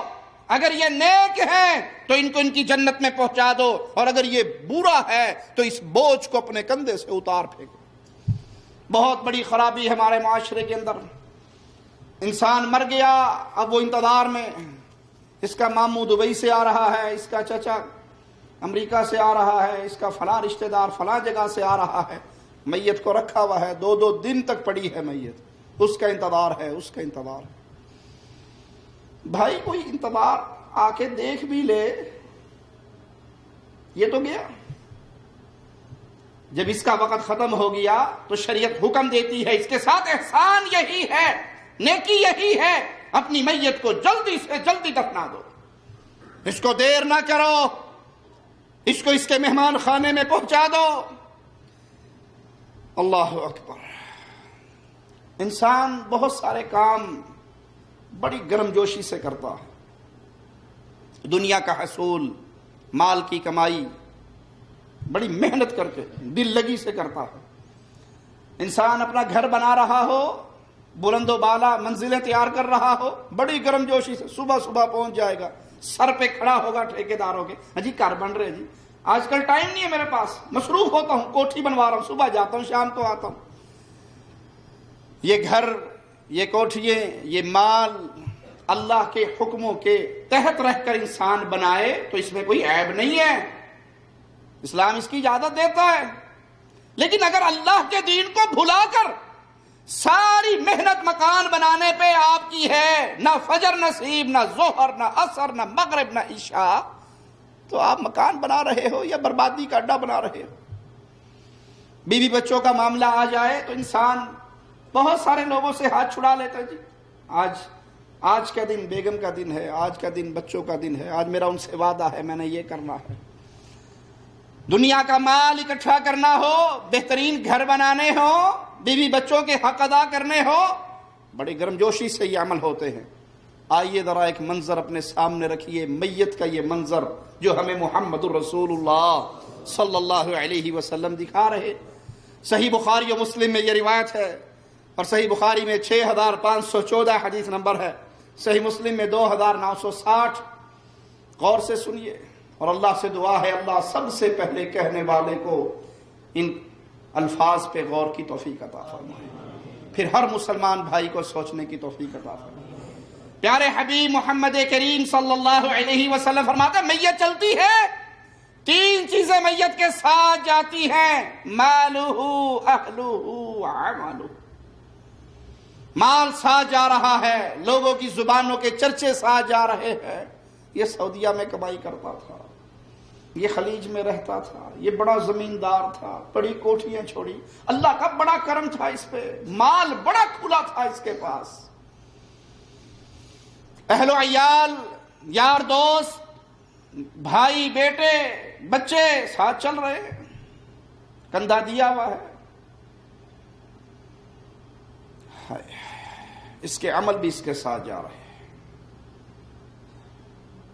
اگر یہ نیک ہیں تو ان کو ان کی جنت میں پہنچا دو، اور اگر یہ برا ہے تو اس بوجھ کو اپنے کندھے سے اتار پھینکو۔ بہت بڑی خرابی ہمارے معاشرے کے اندر، انسان مر گیا، اب وہ انتظار میں، اس کا ماموں دبئی سے آ رہا ہے، اس کا چچا امریکہ سے آ رہا ہے، اس کا فلاں رشتہ دار فلاں جگہ سے آ رہا ہے، میت کو رکھا ہوا ہے، 2 دن تک پڑی ہے میت، اس کا انتظار ہے، اس کا انتظار ہے۔ بھائی کوئی انتظار آ کے دیکھ بھی لے، یہ تو گیا۔ جب اس کا وقت ختم ہو گیا تو شریعت حکم دیتی ہے، اس کے ساتھ احسان یہی ہے، نیکی یہی ہے، اپنی میت کو جلدی سے جلدی دفنا دو، اس کو دیر نہ کرو، اس کو اس کے مہمان خانے میں پہنچا دو۔ اللہ اکبر۔ انسان بہت سارے کام بڑی گرم جوشی سے کرتا ہے، دنیا کا حصول، مال کی کمائی بڑی محنت کر کے دل لگی سے کرتا ہے۔ انسان اپنا گھر بنا رہا ہو، بلند و بالا منزلیں تیار کر رہا ہو، بڑی گرم جوشی سے صبح پہنچ جائے گا، سر پہ کھڑا ہوگا ٹھیکیداروں کے، جی گھر بن رہے جی، آج کل ٹائم نہیں ہے میرے پاس، مصروف ہوتا ہوں، کوٹھی بنوا رہا ہوں، صبح جاتا ہوں شام کو آتا ہوں۔ یہ گھر، یہ کوٹھیے، یہ مال اللہ کے حکموں کے تحت رہ کر انسان بنائے تو اس میں کوئی عیب نہیں ہے، اسلام اس کی اجازت دیتا ہے۔ لیکن اگر اللہ کے دین کو بھلا کر ساری محنت مکان بنانے پہ آپ کی ہے، نہ فجر نصیب، نہ ظہر، نہ عصر، نہ مغرب، نہ عشاء، تو آپ مکان بنا رہے ہو یا بربادی کا اڈا بنا رہے ہو۔ بیوی بچوں کا معاملہ آ جائے تو انسان بہت سارے لوگوں سے ہاتھ چھڑا لیتا ہے، جی آج آج کا دن بیگم کا دن ہے، آج کا دن بچوں کا دن ہے، آج میرا ان سے وعدہ ہے، میں نے یہ کرنا ہے۔ دنیا کا مال اکٹھا کرنا ہو، بہترین گھر بنانے ہو، بیوی بچوں کے حق ادا کرنے ہو، بڑی گرمجوشی سے یہ عمل ہوتے ہیں۔ آئیے ذرا ایک منظر اپنے سامنے رکھیے، میت کا یہ منظر جو ہمیں محمد الرسول اللہ صلی اللہ علیہ وسلم دکھا رہے۔ صحیح بخاری و مسلم میں یہ روایت ہے، اور صحیح بخاری میں 6514 حدیث نمبر ہے، صحیح مسلم میں 2960۔ غور سے سنیے اور اللہ سے دعا ہے اللہ سب سے پہلے کہنے والے کو ان الفاظ پہ غور کی توفیق عطا فرمائے، پھر ہر مسلمان بھائی کو سوچنے کی توفیق عطا فرمائے۔ پیارے حبیب محمد کریم صلی اللہ علیہ وسلم فرماتے ہیں میت چلتی ہے، تین چیزیں میت کے ساتھ جاتی ہیں، مالہ اہلہ عملہ۔ مال ساتھ جا رہا ہے، لوگوں کی زبانوں کے چرچے ساتھ جا رہے ہیں۔ یہ سعودیہ میں کمائی کرتا تھا، یہ خلیج میں رہتا تھا، یہ بڑا زمیندار تھا، بڑی کوٹھیاں چھوڑی، اللہ کا بڑا کرم تھا اس پہ، مال بڑا کھلا تھا اس کے پاس، اہل و عیال، یار دوست، بھائی بیٹے بچے ساتھ چل رہے ہیں، کندھا دیا ہوا ہے۔ اس کے عمل بھی اس کے ساتھ جا رہے ہیں۔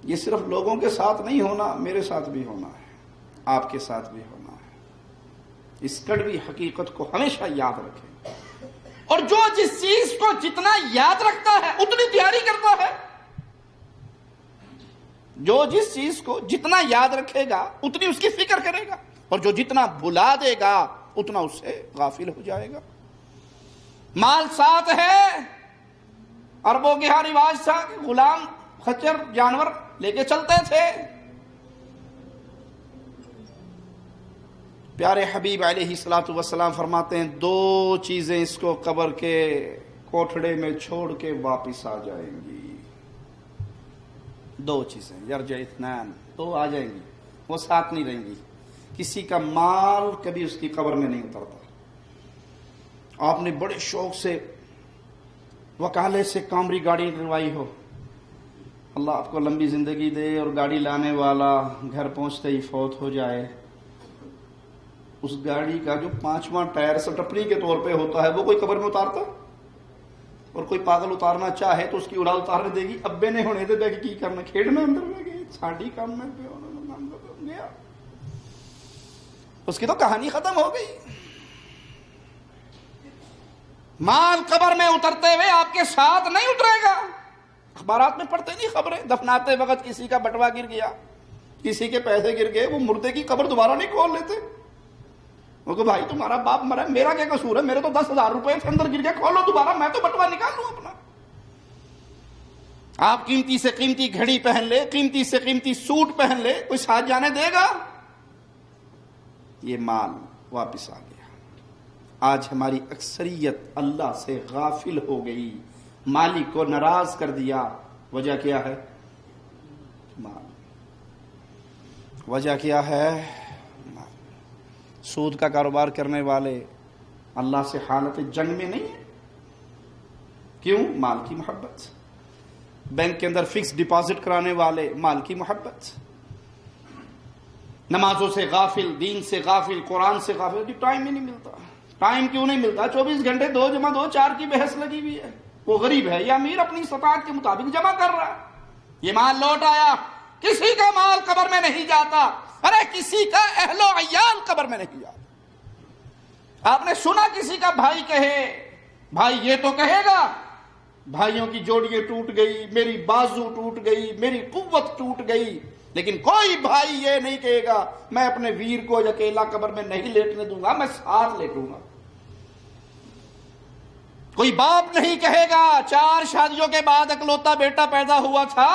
یہ صرف لوگوں کے ساتھ نہیں ہونا، میرے ساتھ بھی ہونا ہے، آپ کے ساتھ بھی ہونا ہے۔ اس کڑوی حقیقت کو ہمیشہ یاد رکھیں، اور جو جس چیز کو جتنا یاد رکھتا ہے اتنی تیاری کرتا ہے، جو جس چیز کو جتنا یاد رکھے گا اتنی اس کی فکر کرے گا، اور جو جتنا بھلا دے گا اتنا اس سے غافل ہو جائے گا۔ مال ساتھ ہے، عربوں کے ہاں رواج تھا کہ غلام خچر جانور لے کے چلتے تھے۔ پیارے حبیب علیہ الصلوۃ والسلام فرماتے ہیں دو چیزیں اس کو قبر کے کوٹھڑے میں چھوڑ کے واپس آ جائیں گی، دو چیزیں، یرجع اثنان، دو آ جائیں گی، وہ ساتھ نہیں رہیں گی۔ کسی کا مال کبھی اس کی قبر میں نہیں اترتا۔ آپ نے بڑے شوق سے وکالے سے کامری گاڑی دلوائی ہو، اللہ آپ کو لمبی زندگی دے، اور گاڑی لانے والا گھر پہنچتے ہی فوت ہو جائے، اس گاڑی کا جو 5واں ٹائر سٹپنی کے طور پہ ہوتا ہے وہ کوئی قبر میں اتارتا؟ اور کوئی پاگل اتارنا چاہے تو اس کی اڑال اتارنے دے گی، ابے نے ہونے دے دے کی کرنا، کھیڑ میں اندر میں گئی ساڑی کام میں گیا، اس کی تو کہانی ختم ہو گئی۔ مال قبر میں اترتے ہوئے آپ کے ساتھ نہیں اترے گا۔ اخبارات میں پڑھتے نہیں خبریں، دفناتے وقت کسی کا بٹوا گر گیا، کسی کے پیسے گر گئے، وہ مردے کی قبر دوبارہ نہیں کھول لیتے۔ وہ کہ بھائی تمہارا باپ مرا، میرا کیا قصور ہے، میرے تو 10,000 روپے کے اندر گر گیا، کھولو دوبارہ، میں تو بٹوا نکال لوں اپنا۔ آپ قیمتی سے قیمتی گھڑی پہن لے، قیمتی سے قیمتی سوٹ پہن لے، کوئی ساتھ جانے دے گا؟ یہ مال واپس آ گیا۔ آج ہماری اکثریت اللہ سے غافل ہو گئی، مالک کو ناراض کر دیا۔ وجہ کیا ہے؟ مال۔ وجہ کیا ہے؟ مال۔ سود کا کاروبار کرنے والے اللہ سے حالت جنگ میں نہیں ہیں، کیوں؟ مال کی محبت۔ بینک کے اندر فکس ڈپازٹ کرانے والے، مال کی محبت۔ نمازوں سے غافل، دین سے غافل، قرآن سے غافل، ٹائم ہی نہیں ملتا۔ ٹائم کیوں نہیں ملتا؟ 24 گھنٹے 2 + 2 4 کی بحث لگی ہوئی ہے۔ وہ غریب ہے یا امیر اپنی استطاعت کے مطابق جمع کر رہا ہے۔ یہ مال لوٹ آیا، کسی کا مال قبر میں نہیں جاتا، ارے کسی کا اہل و عیال قبر میں نہیں جاتا۔ آپ نے سنا کسی کا بھائی کہے، بھائی یہ تو کہے گا بھائیوں کی جوڑیاں ٹوٹ گئی، میری بازو ٹوٹ گئی، میری قوت ٹوٹ گئی، لیکن کوئی بھائی یہ نہیں کہے گا میں اپنے ویر کو اکیلا قبر میں نہیں لیٹنے دوں گا، میں ساتھ لیٹوں گا۔ کوئی باپ نہیں کہے گا 4 شادیوں کے بعد اکلوتا بیٹا پیدا ہوا تھا،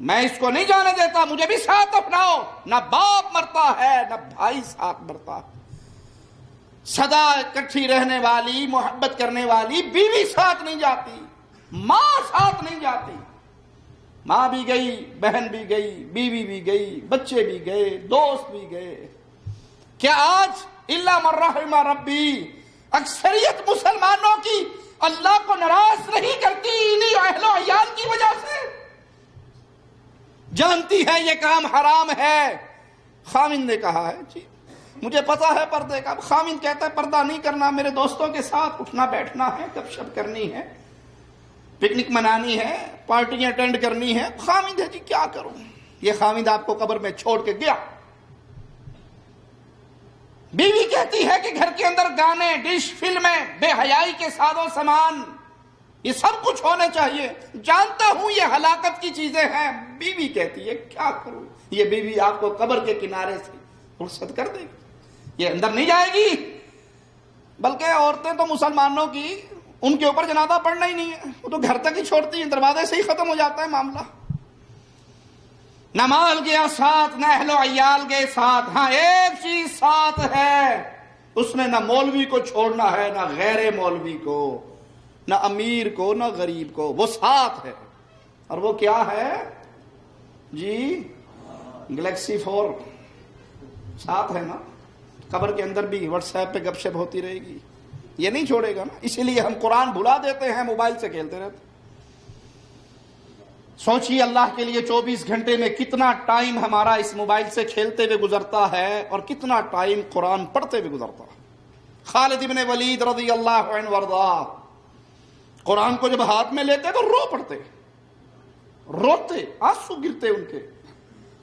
میں اس کو نہیں جانے دیتا، مجھے بھی ساتھ اپناؤ۔ نہ باپ مرتا ہے نہ بھائی ساتھ مرتا۔ سدا اکٹھی رہنے والی، محبت کرنے والی بیوی ساتھ نہیں جاتی، ماں ساتھ نہیں جاتی۔ ماں بھی گئی، بہن بھی گئی، بیوی بھی گئی، بچے بھی گئے، دوست بھی گئے۔ کیا آج الا من رحم ربی اکثریت مسلمانوں کی اللہ کو ناراض نہیں کرتی انہیں اہل و عیال کی وجہ سے، جانتی ہے یہ کام حرام ہے۔ خاوند نے کہا ہے جی مجھے پتا ہے پردے کا، خاوند کہتا ہے پردہ نہیں کرنا، میرے دوستوں کے ساتھ اٹھنا بیٹھنا ہے، گپ شپ کرنی ہے، پکنک منانی ہے، پارٹیاں اٹینڈ کرنی ہے۔ خاوند ہے جی کیا کروں، یہ خاوند آپ کو قبر میں چھوڑ کے گیا۔ بیوی کہتی ہے کہ گھر کے اندر گانے، ڈش، فلمیں، بے حیائی کے ساز و سامان، یہ سب کچھ ہونے چاہیے، جانتا ہوں یہ ہلاکت کی چیزیں ہیں۔ بیوی کہتی ہے کیا کروں، یہ بیوی آپ کو قبر کے کنارے سے رخصت کر دے گی، یہ اندر نہیں جائے گی۔ بلکہ عورتیں تو مسلمانوں کی ان کے اوپر جنازہ پڑھنا ہی نہیں ہے، وہ تو گھر تک ہی چھوڑتی ہیں، دروازے سے ہی ختم ہو جاتا ہے معاملہ۔ نہ مال گیا ساتھ، نہ اہل و عیال گئے ساتھ۔ ہاں ایک چیز ساتھ ہے، اس میں نہ مولوی کو چھوڑنا ہے، نہ غیر مولوی کو، نہ امیر کو، نہ غریب کو، وہ ساتھ ہے۔ اور وہ کیا ہے جی؟ گلیکسی 4 ساتھ ہے نا۔ قبر کے اندر بھی واٹس ایپ پہ گپ شپ ہوتی رہے گی، یہ نہیں چھوڑے گا نا۔ اسی لیے ہم قرآن بھلا دیتے ہیں، موبائل سے کھیلتے رہتے۔ سوچیے اللہ کے لیے 24 گھنٹے میں کتنا ٹائم ہمارا اس موبائل سے کھیلتے ہوئے گزرتا ہے اور کتنا ٹائم قرآن پڑھتے ہوئے گزرتا ہے۔ خالد ابن ولید رضی اللہ عنہ وارضا قرآن کو جب ہاتھ میں لیتے تو رو پڑتے، روتے، آنسو گرتے ان کے،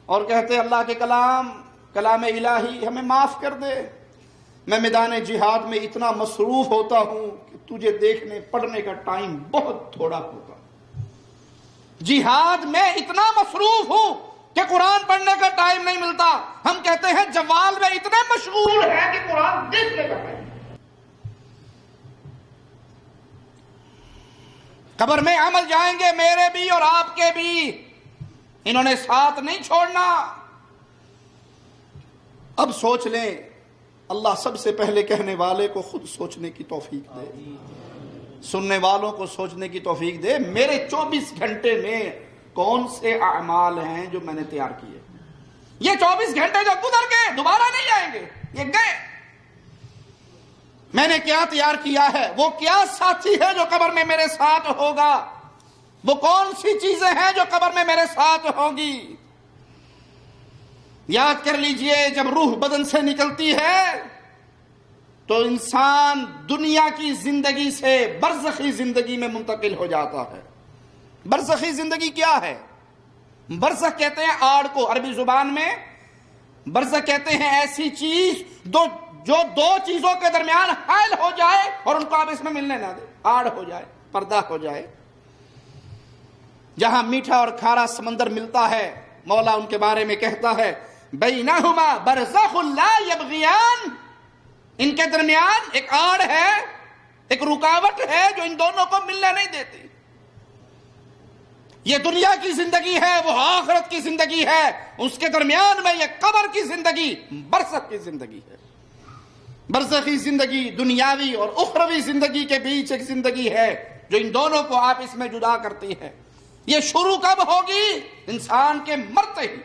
اور کہتے اللہ کے کلام الہی ہمیں معاف کر دے، میں میدان جہاد میں اتنا مصروف ہوتا ہوں کہ تجھے دیکھنے پڑھنے کا ٹائم بہت تھوڑا ہوتا، جہاد میں اتنا مصروف ہوں کہ قرآن پڑھنے کا ٹائم نہیں ملتا۔ ہم کہتے ہیں جوال میں اتنے مشغول ہیں کہ قرآن دیکھنے کا ٹائم۔ قبر میں عمل جائیں گے میرے بھی اور آپ کے بھی، انہوں نے ساتھ نہیں چھوڑنا۔ اب سوچ لیں، اللہ سب سے پہلے کہنے والے کو خود سوچنے کی توفیق دے، سننے والوں کو سوچنے کی توفیق دے، میرے 24 گھنٹے میں کون سے اعمال ہیں جو میں نے تیار کیے۔ یہ 24 گھنٹے جو گزر گئے دوبارہ نہیں آئیں گے، یہ گئے۔ میں نے کیا تیار کیا ہے، وہ کیا ساتھی ہے جو قبر میں میرے ساتھ ہوگا، وہ کون سی چیزیں ہیں جو قبر میں میرے ساتھ ہوں گی۔ یاد کر لیجئے، جب روح بدن سے نکلتی ہے تو انسان دنیا کی زندگی سے برزخی زندگی میں منتقل ہو جاتا ہے۔ برزخی زندگی کیا ہے؟ برزخ کہتے ہیں آڑ کو، عربی زبان میں برزخ کہتے ہیں ایسی چیز جو دو چیزوں کے درمیان حائل ہو جائے اور ان کو آپ اس میں ملنے نہ دیں، آڑ ہو جائے، پردہ ہو جائے۔ جہاں میٹھا اور کھارا سمندر ملتا ہے، مولا ان کے بارے میں کہتا ہے بینہما برزخ لا یبغیان، ان کے درمیان ایک آڑ ہے، ایک رکاوٹ ہے جو ان دونوں کو ملنے نہیں دیتی۔ یہ دنیا کی زندگی ہے، وہ آخرت کی زندگی ہے، اس کے درمیان میں یہ قبر کی زندگی، برزخ کی زندگی ہے۔ برزخی زندگی دنیاوی اور اخروی زندگی کے بیچ ایک زندگی ہے جو ان دونوں کو آپس میں جدا کرتی ہے۔ یہ شروع کب ہوگی؟ انسان کے مرتے ہی۔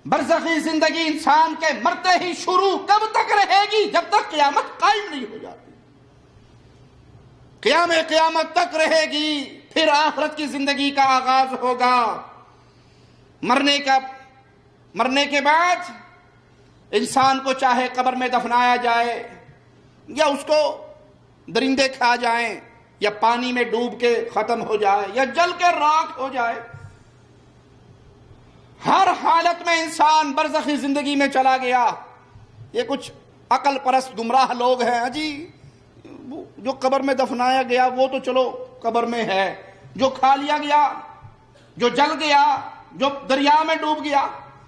برزخی زندگی انسان کے مرتے ہی شروع کب تک رہے گی؟ جب تک قیامت قائم نہیں ہو جاتی، قیامت تک رہے گی۔ پھر آخرت کی زندگی کا آغاز ہوگا۔ مرنے کے بعد انسان کو چاہے قبر میں دفنایا جائے، یا اس کو درندے کھا جائیں، یا پانی میں ڈوب کے ختم ہو جائے، یا جل کے راکھ ہو جائے، ہر حالت میں انسان برزخی زندگی میں چلا گیا۔ یہ کچھ عقل پرست گمراہ لوگ ہیں جی، جو قبر میں دفنایا گیا وہ تو چلو قبر میں ہے، جو کھا لیا گیا، جو جل گیا، جو دریا میں ڈوب گیا،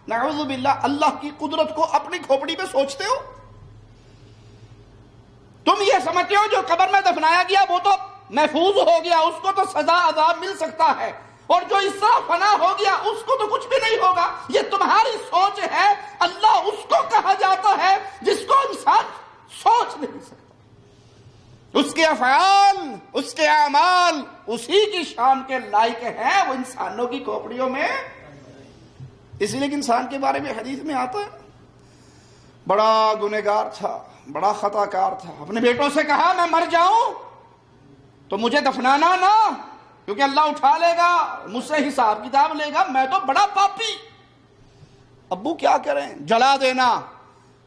نعوذ باللہ، اللہ کی قدرت کو اپنی کھوپڑی پہ سوچتے ہو؟ تم یہ سمجھتے ہو جو قبر میں دفنایا گیا وہ تو محفوظ ہو گیا، اس کو تو سزا عذاب مل سکتا ہے، اور جو اس طرح فنا ہو گیا اس کو تو کچھ بھی نہیں ہوگا۔ یہ تمہاری سوچ ہے۔ اللہ اس کو کہا جاتا ہے جس کو انسان سوچ نہیں سکتا، اس کے افعال، اس کے اعمال اسی کی شان کے لائق ہیں، وہ انسانوں کی کھوپڑیوں میں۔ اس لیے کہ انسان کے بارے میں حدیث میں آتا ہے بڑا گنہگار تھا، بڑا خطا کار تھا، اپنے بیٹوں سے کہا میں مر جاؤں تو مجھے دفنانا نہ، کیونکہ اللہ اٹھا لے گا، مجھ سے حساب کتاب لے گا، میں تو بڑا پاپی۔ ابو کیا کریں؟ جلا دینا،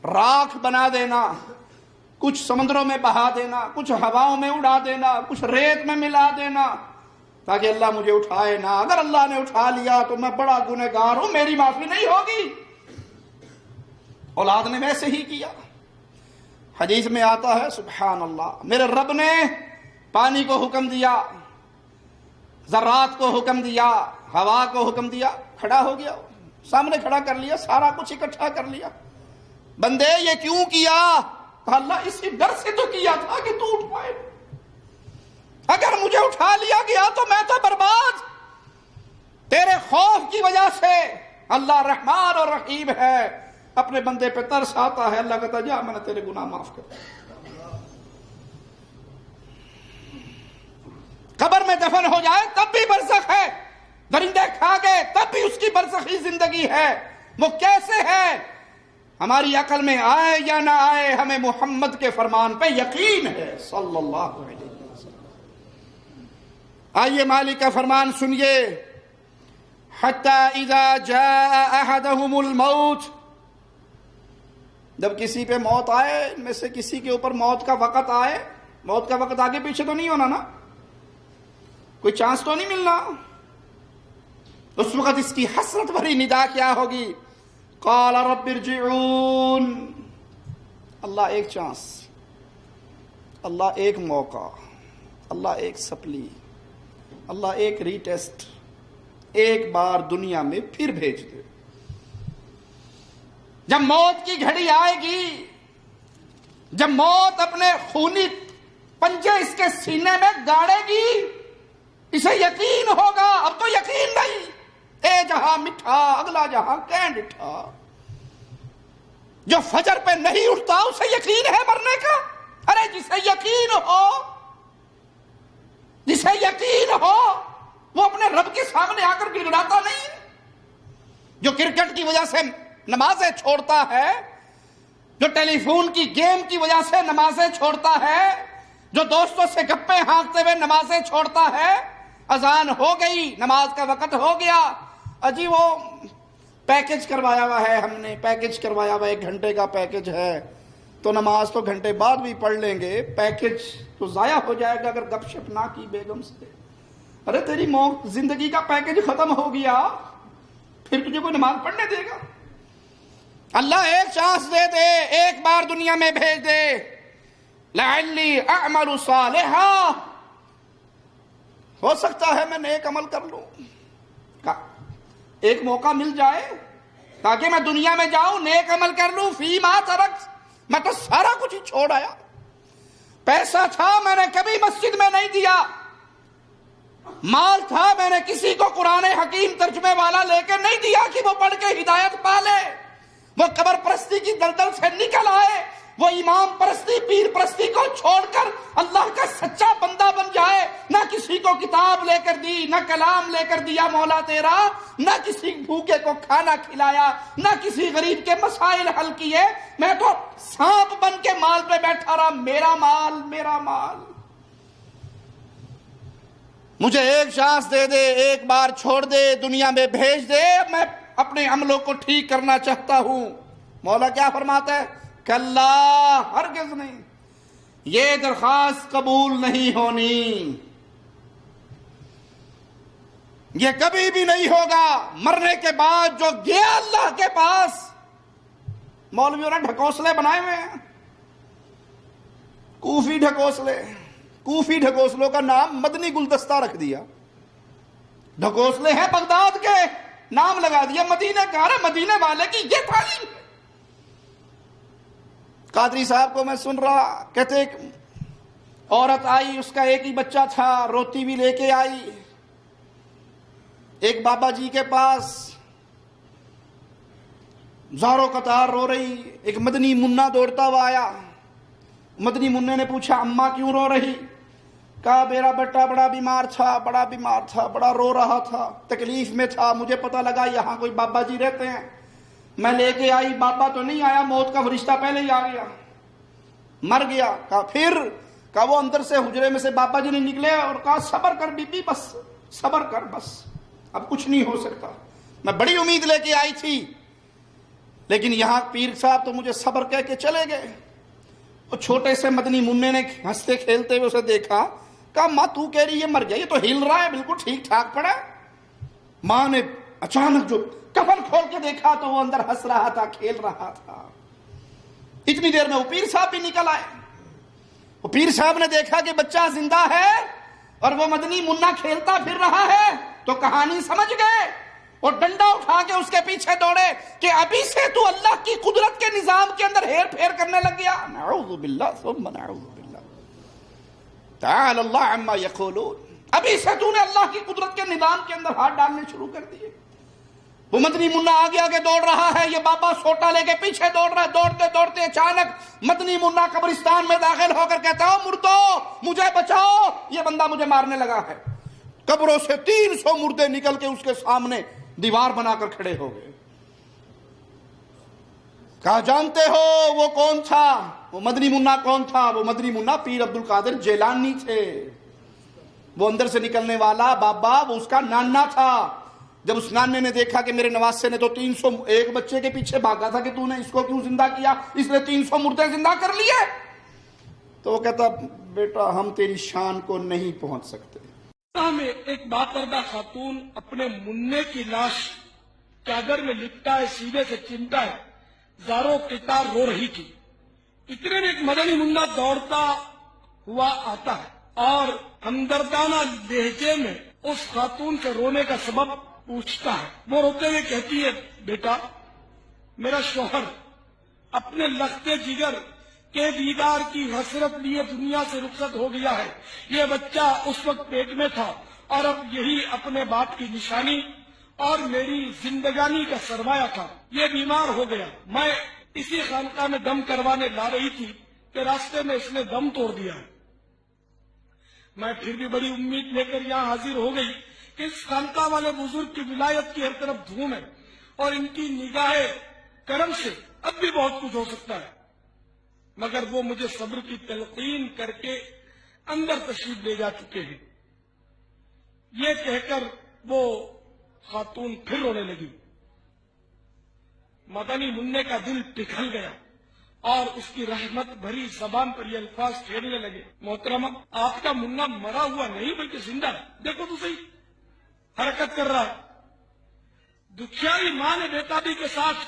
راکھ بنا دینا، کچھ سمندروں میں بہا دینا، کچھ ہواؤں میں اڑا دینا، کچھ ریت میں ملا دینا، تاکہ اللہ مجھے اٹھائے نہ۔ اگر اللہ نے اٹھا لیا تو میں بڑا گنہگار ہوں، میری معافی نہیں ہوگی۔ اولاد نے ویسے ہی کیا۔ حدیث میں آتا ہے سبحان اللہ، میرے رب نے پانی کو حکم دیا، ذرات کو حکم دیا، ہوا کو حکم دیا، کھڑا ہو گیا، سامنے کھڑا کر لیا، سارا کچھ اکٹھا کر لیا۔ بندے یہ کیوں کیا؟ کہا اللہ اسی ڈر سے تو کیا تھا کہ تو اٹھ پائے، اگر مجھے اٹھا لیا گیا تو میں تو برباد۔ تیرے خوف کی وجہ سے اللہ رحمان اور رحیم ہے، اپنے بندے پہ ترس آتا ہے، اللہ کہتا جا میں نے تیرے گناہ معاف کر۔ قبر میں دفن ہو جائے تب بھی برزخ ہے، درندے کھا گئے تب بھی اس کی برزخی زندگی ہے۔ وہ کیسے ہے؟ ہماری عقل میں آئے یا نہ آئے، ہمیں محمد کے فرمان پہ یقین ہے صلی اللہ علیہ وسلم۔ آئیے مالک کا فرمان سنیے، حتی اذا جاء احدهم الموت، جب کسی پہ موت آئے، ان میں سے کسی کے اوپر موت کا وقت آئے، موت کا وقت آگے پیچھے تو نہیں ہونا نا، کوئی چانس تو نہیں ملنا، اس وقت اس کی حسرت بھری ندا کیا ہوگی؟ قال رب ارجعون، اللہ ایک چانس، اللہ ایک موقع، اللہ ایک سپلی، اللہ ایک ری ٹیسٹ، ایک بار دنیا میں پھر بھیج دے۔ جب موت کی گھڑی آئے گی، جب موت اپنے خونی پنجے اس کے سینے میں گاڑے گی، اسے یقین ہوگا، اب تو یقین نہیں، اے جہاں مٹھا اگلا جہاں کینڈٹھا۔ جو فجر پہ نہیں اٹھتا اسے یقین ہے مرنے کا؟ ارے جسے یقین ہو، جسے یقین ہو وہ اپنے رب کے سامنے آ کر گڑگڑاتا نہیں۔ جو کرکٹ کی وجہ سے نمازیں چھوڑتا ہے، جو ٹیلی فون کی گیم کی وجہ سے نمازیں چھوڑتا ہے، جو دوستوں سے گپے ہانکتے ہوئے نمازیں چھوڑتا ہے، اذان ہو گئی، نماز کا وقت ہو گیا، اجی وہ پیکج کروایا ہوا ہے، ہم نے پیکج کروایا ہوا 1 گھنٹے کا پیکج ہے، تو نماز تو گھنٹے بعد بھی پڑھ لیں گے، پیکج تو ضائع ہو جائے گا اگر گپ شپ نہ کی بیگم سے۔ ارے تیری زندگی کا پیکج ختم ہو گیا، پھر تجھے کوئی نماز پڑھنے دے گا؟ اللہ ایک چانس دے دے، ایک بار دنیا میں بھیج دے، لعلی اعمل صالحا، ہو سکتا ہے میں نیک عمل کر لوں، ایک موقع مل جائے تاکہ میں دنیا میں جاؤں نیک عمل کر لوں۔ فیما ترکت، میں تو سارا کچھ ہی چھوڑ آیا، پیسہ تھا میں نے کبھی مسجد میں نہیں دیا، مال تھا میں نے کسی کو قرآن حکیم ترجمے والا لے کے نہیں دیا کہ وہ پڑھ کے ہدایت پا لے، وہ قبر پرستی کی دلدل سے نکل آئے، وہ امام پرستی پیر پرستی کو چھوڑ کر اللہ کا سچا بندہ بن جائے۔ نہ کسی کو کتاب لے کر دی، نہ کلام لے کر دیا مولا تیرا، نہ کسی بھوکے کو کھانا کھلایا، نہ کسی غریب کے مسائل حل کیے، میں تو سانپ بن کے مال پہ بیٹھا رہا، میرا مال میرا مال۔ مجھے ایک چانس دے دے، ایک بار چھوڑ دے، دنیا میں بھیج دے، میں اپنے عملوں کو ٹھیک کرنا چاہتا ہوں۔ مولا کیا فرماتا ہے؟ کلا، ہرگز نہیں، یہ درخواست قبول نہیں ہونی، یہ کبھی بھی نہیں ہوگا۔ مرنے کے بعد جو گیا اللہ کے پاس، مولویوں نے ڈھکوسلے بنائے ہوئے ہیں، کوفی ڈھکوسلے، کوفی ڈھکوسلوں کا نام مدنی گلدستہ رکھ دیا، ڈھکوسلے ہیں بغداد کے، نام لگا دیا مدینہ کا، مدینے والے کی یہ تعلیم ہے۔ قادری صاحب کو میں سن رہا، کہتے ایک عورت آئی، اس کا ایک ہی بچہ تھا، روٹی بھی لے کے آئی، ایک بابا جی کے پاس زاروں قطار رو رہی، ایک مدنی منا دوڑتا ہوا آیا، مدنی منہ نے پوچھا اماں کیوں رو رہی؟ کہا میرا بیٹا بڑا بیمار تھا، بڑا رو رہا تھا، تکلیف میں تھا، مجھے پتہ لگا یہاں کوئی بابا جی رہتے ہیں، میں لے کے آئی، بابا تو نہیں آیا، موت کا فرشتہ پہلے ہی آ گیا، مر گیا۔ کہا پھر؟ کہا وہ اندر سے حجرے میں سے بابا جی نے نکلے اور کہا صبر کر بی بی، بس صبر کر، بس اب کچھ نہیں ہو سکتا، میں بڑی امید لے کے آئی تھی لیکن یہاں پیر صاحب تو مجھے صبر کہہ کے چلے گئے۔ اور چھوٹے سے مدنی منع نے ہنستے کھیلتے ہوئے اسے دیکھا، کہا ماں تو کہہ رہی ہے مر گیا، یہ تو ہل رہا ہے، بالکل ٹھیک ٹھاک پڑا۔ ماں نے اچانک جو کفن کھول کے دیکھا تو وہ اندر ہنس رہا تھا، کھیل رہا تھا۔ اتنی دیر میں وہ پیر صاحب بھی نکل آئے۔ وہ پیر صاحب نے دیکھا کہ بچہ زندہ ہے اور وہ مدنی منا کھیلتا پھر رہا ہے تو کہانی سمجھ گئے اور ڈنڈا اٹھا کے اس کے پیچھے دوڑے کہ ابھی سے تو اللہ کی قدرت کے نظام کے اندر ہیر پھیر کرنے لگ گیا۔ نعوذ باللہ ثم نعوذ باللہ، تعالی اللہ عما یقولون، ابھی سے تو نے اللہ کی قدرت کے نظام کے اندر ہاتھ ڈالنے شروع کر دیے۔ وہ مدنی منا آگے آگے دوڑ رہا ہے، یہ بابا سوٹا لے کے پیچھے دوڑ رہا ہے۔ دوڑتے دوڑتے اچانک مدنی منا قبرستان میں داخل ہو کر کہتا ہے مردو مجھے بچاؤ، یہ بندہ مجھے مارنے لگا ہے۔ قبروں سے 300 مردے نکل کے اس کے سامنے دیوار بنا کر کھڑے ہو گئے۔ کہا جانتے ہو وہ کون تھا؟ وہ مدنی منا کون تھا؟ وہ مدنی منا پیر عبد القادر جیلانی تھے۔ وہ اندر سے نکلنے والا بابا وہ اس کا نانا تھا۔ جب اس نانے نے دیکھا کہ میرے نواسے نے تو 301 بچے کے پیچھے بھاگا تھا کہ تو نے اس کو کیوں زندہ کیا، اس نے 300 مردے زندہ کر لیے، تو وہ کہتا بیٹا ہم تیری شان کو نہیں پہنچ سکتے۔ میں ایک باپردہ خاتون اپنے منع کی لاش چادر میں لپٹا ہے، سیدھے سے چمٹا ہے، زاروں قطار رو رہی تھی۔ اتنے میں ایک مدنی منا دوڑتا ہوا آتا ہے اور ہمدردانہ لہجے میں اس خاتون سے رونے کا سبب پوچھتا ہے۔ وہ روتے ہوئے کہتی ہے بیٹا میرا شوہر اپنے لختے جگر کے دیدار کی حسرت لیے دنیا سے رخصت ہو گیا ہے۔ یہ بچہ اس وقت پیٹ میں تھا اور اب یہی اپنے باپ کی نشانی اور میری زندگانی کا سرمایہ تھا۔ یہ بیمار ہو گیا، میں اسی خانقاہ میں دم کروانے لا رہی تھی کہ راستے میں اس نے دم توڑ دیا ہے۔ میں پھر بھی بڑی امید لے کر یہاں حاضر ہو گئی کہ اس خانقاہ والے بزرگ کی ولایت کی ہر طرف دھوم ہے اور ان کی نگاہ کرم سے اب بھی بہت کچھ ہو سکتا ہے، مگر وہ مجھے صبر کی تلقین کر کے اندر تشریف لے جا چکے ہیں۔ یہ کہہ کر وہ خاتون پھر رونے لگی۔ مدنی منع کا دل پگھل گیا اور اس کی رحمت بھری زبان پر یہ الفاظ پھیرنے لگے، محترمہ آپ کا منا مرا ہوا نہیں بلکہ زندہ ہے، دیکھو تو صحیح حرکت کر رہا ہے۔ دکھیاری ماں نے بیتابی کے ساتھ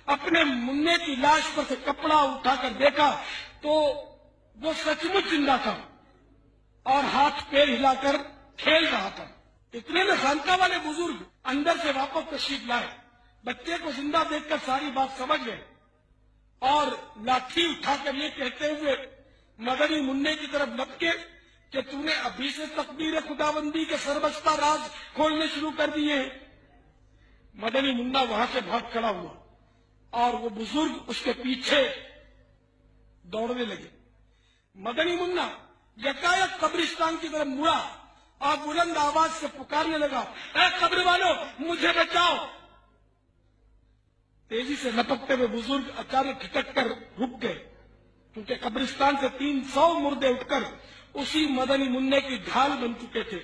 اپنے منع کی لاش پر سے کپڑا اٹھا کر دیکھا تو وہ سچ مچ زندہ تھا اور ہاتھ پیر ہلا کر کھیل رہا تھا۔ اتنے میں خانقاہ والے بزرگ اندر سے واپس تشریف لائے، بچے کو زندہ دیکھ کر ساری بات سمجھ گئے اور لاٹھی اٹھا کر یہ کہتے ہوئے مدنی منع کی طرف لپکے کہ تو نے ابھی سے تقدیر خداوندی کے سربستہ راز کھولنے شروع کر دیے ہیں۔ مدنی منا وہاں سے بھاگ کھڑا ہوا اور وہ بزرگ اس کے پیچھے دوڑنے لگے۔ مدنی منا یکایک قبرستان کی طرف مڑا اور بلند آواز سے پکارنے لگا، اے قبر والو مجھے بچاؤ۔ تیزی سے لپکتے ہوئے بزرگ اچانک کھٹک کر رک گئے کیونکہ قبرستان سے 300 مردے اٹھ کر اسی مدنی منع کی ڈھال بن چکے تھے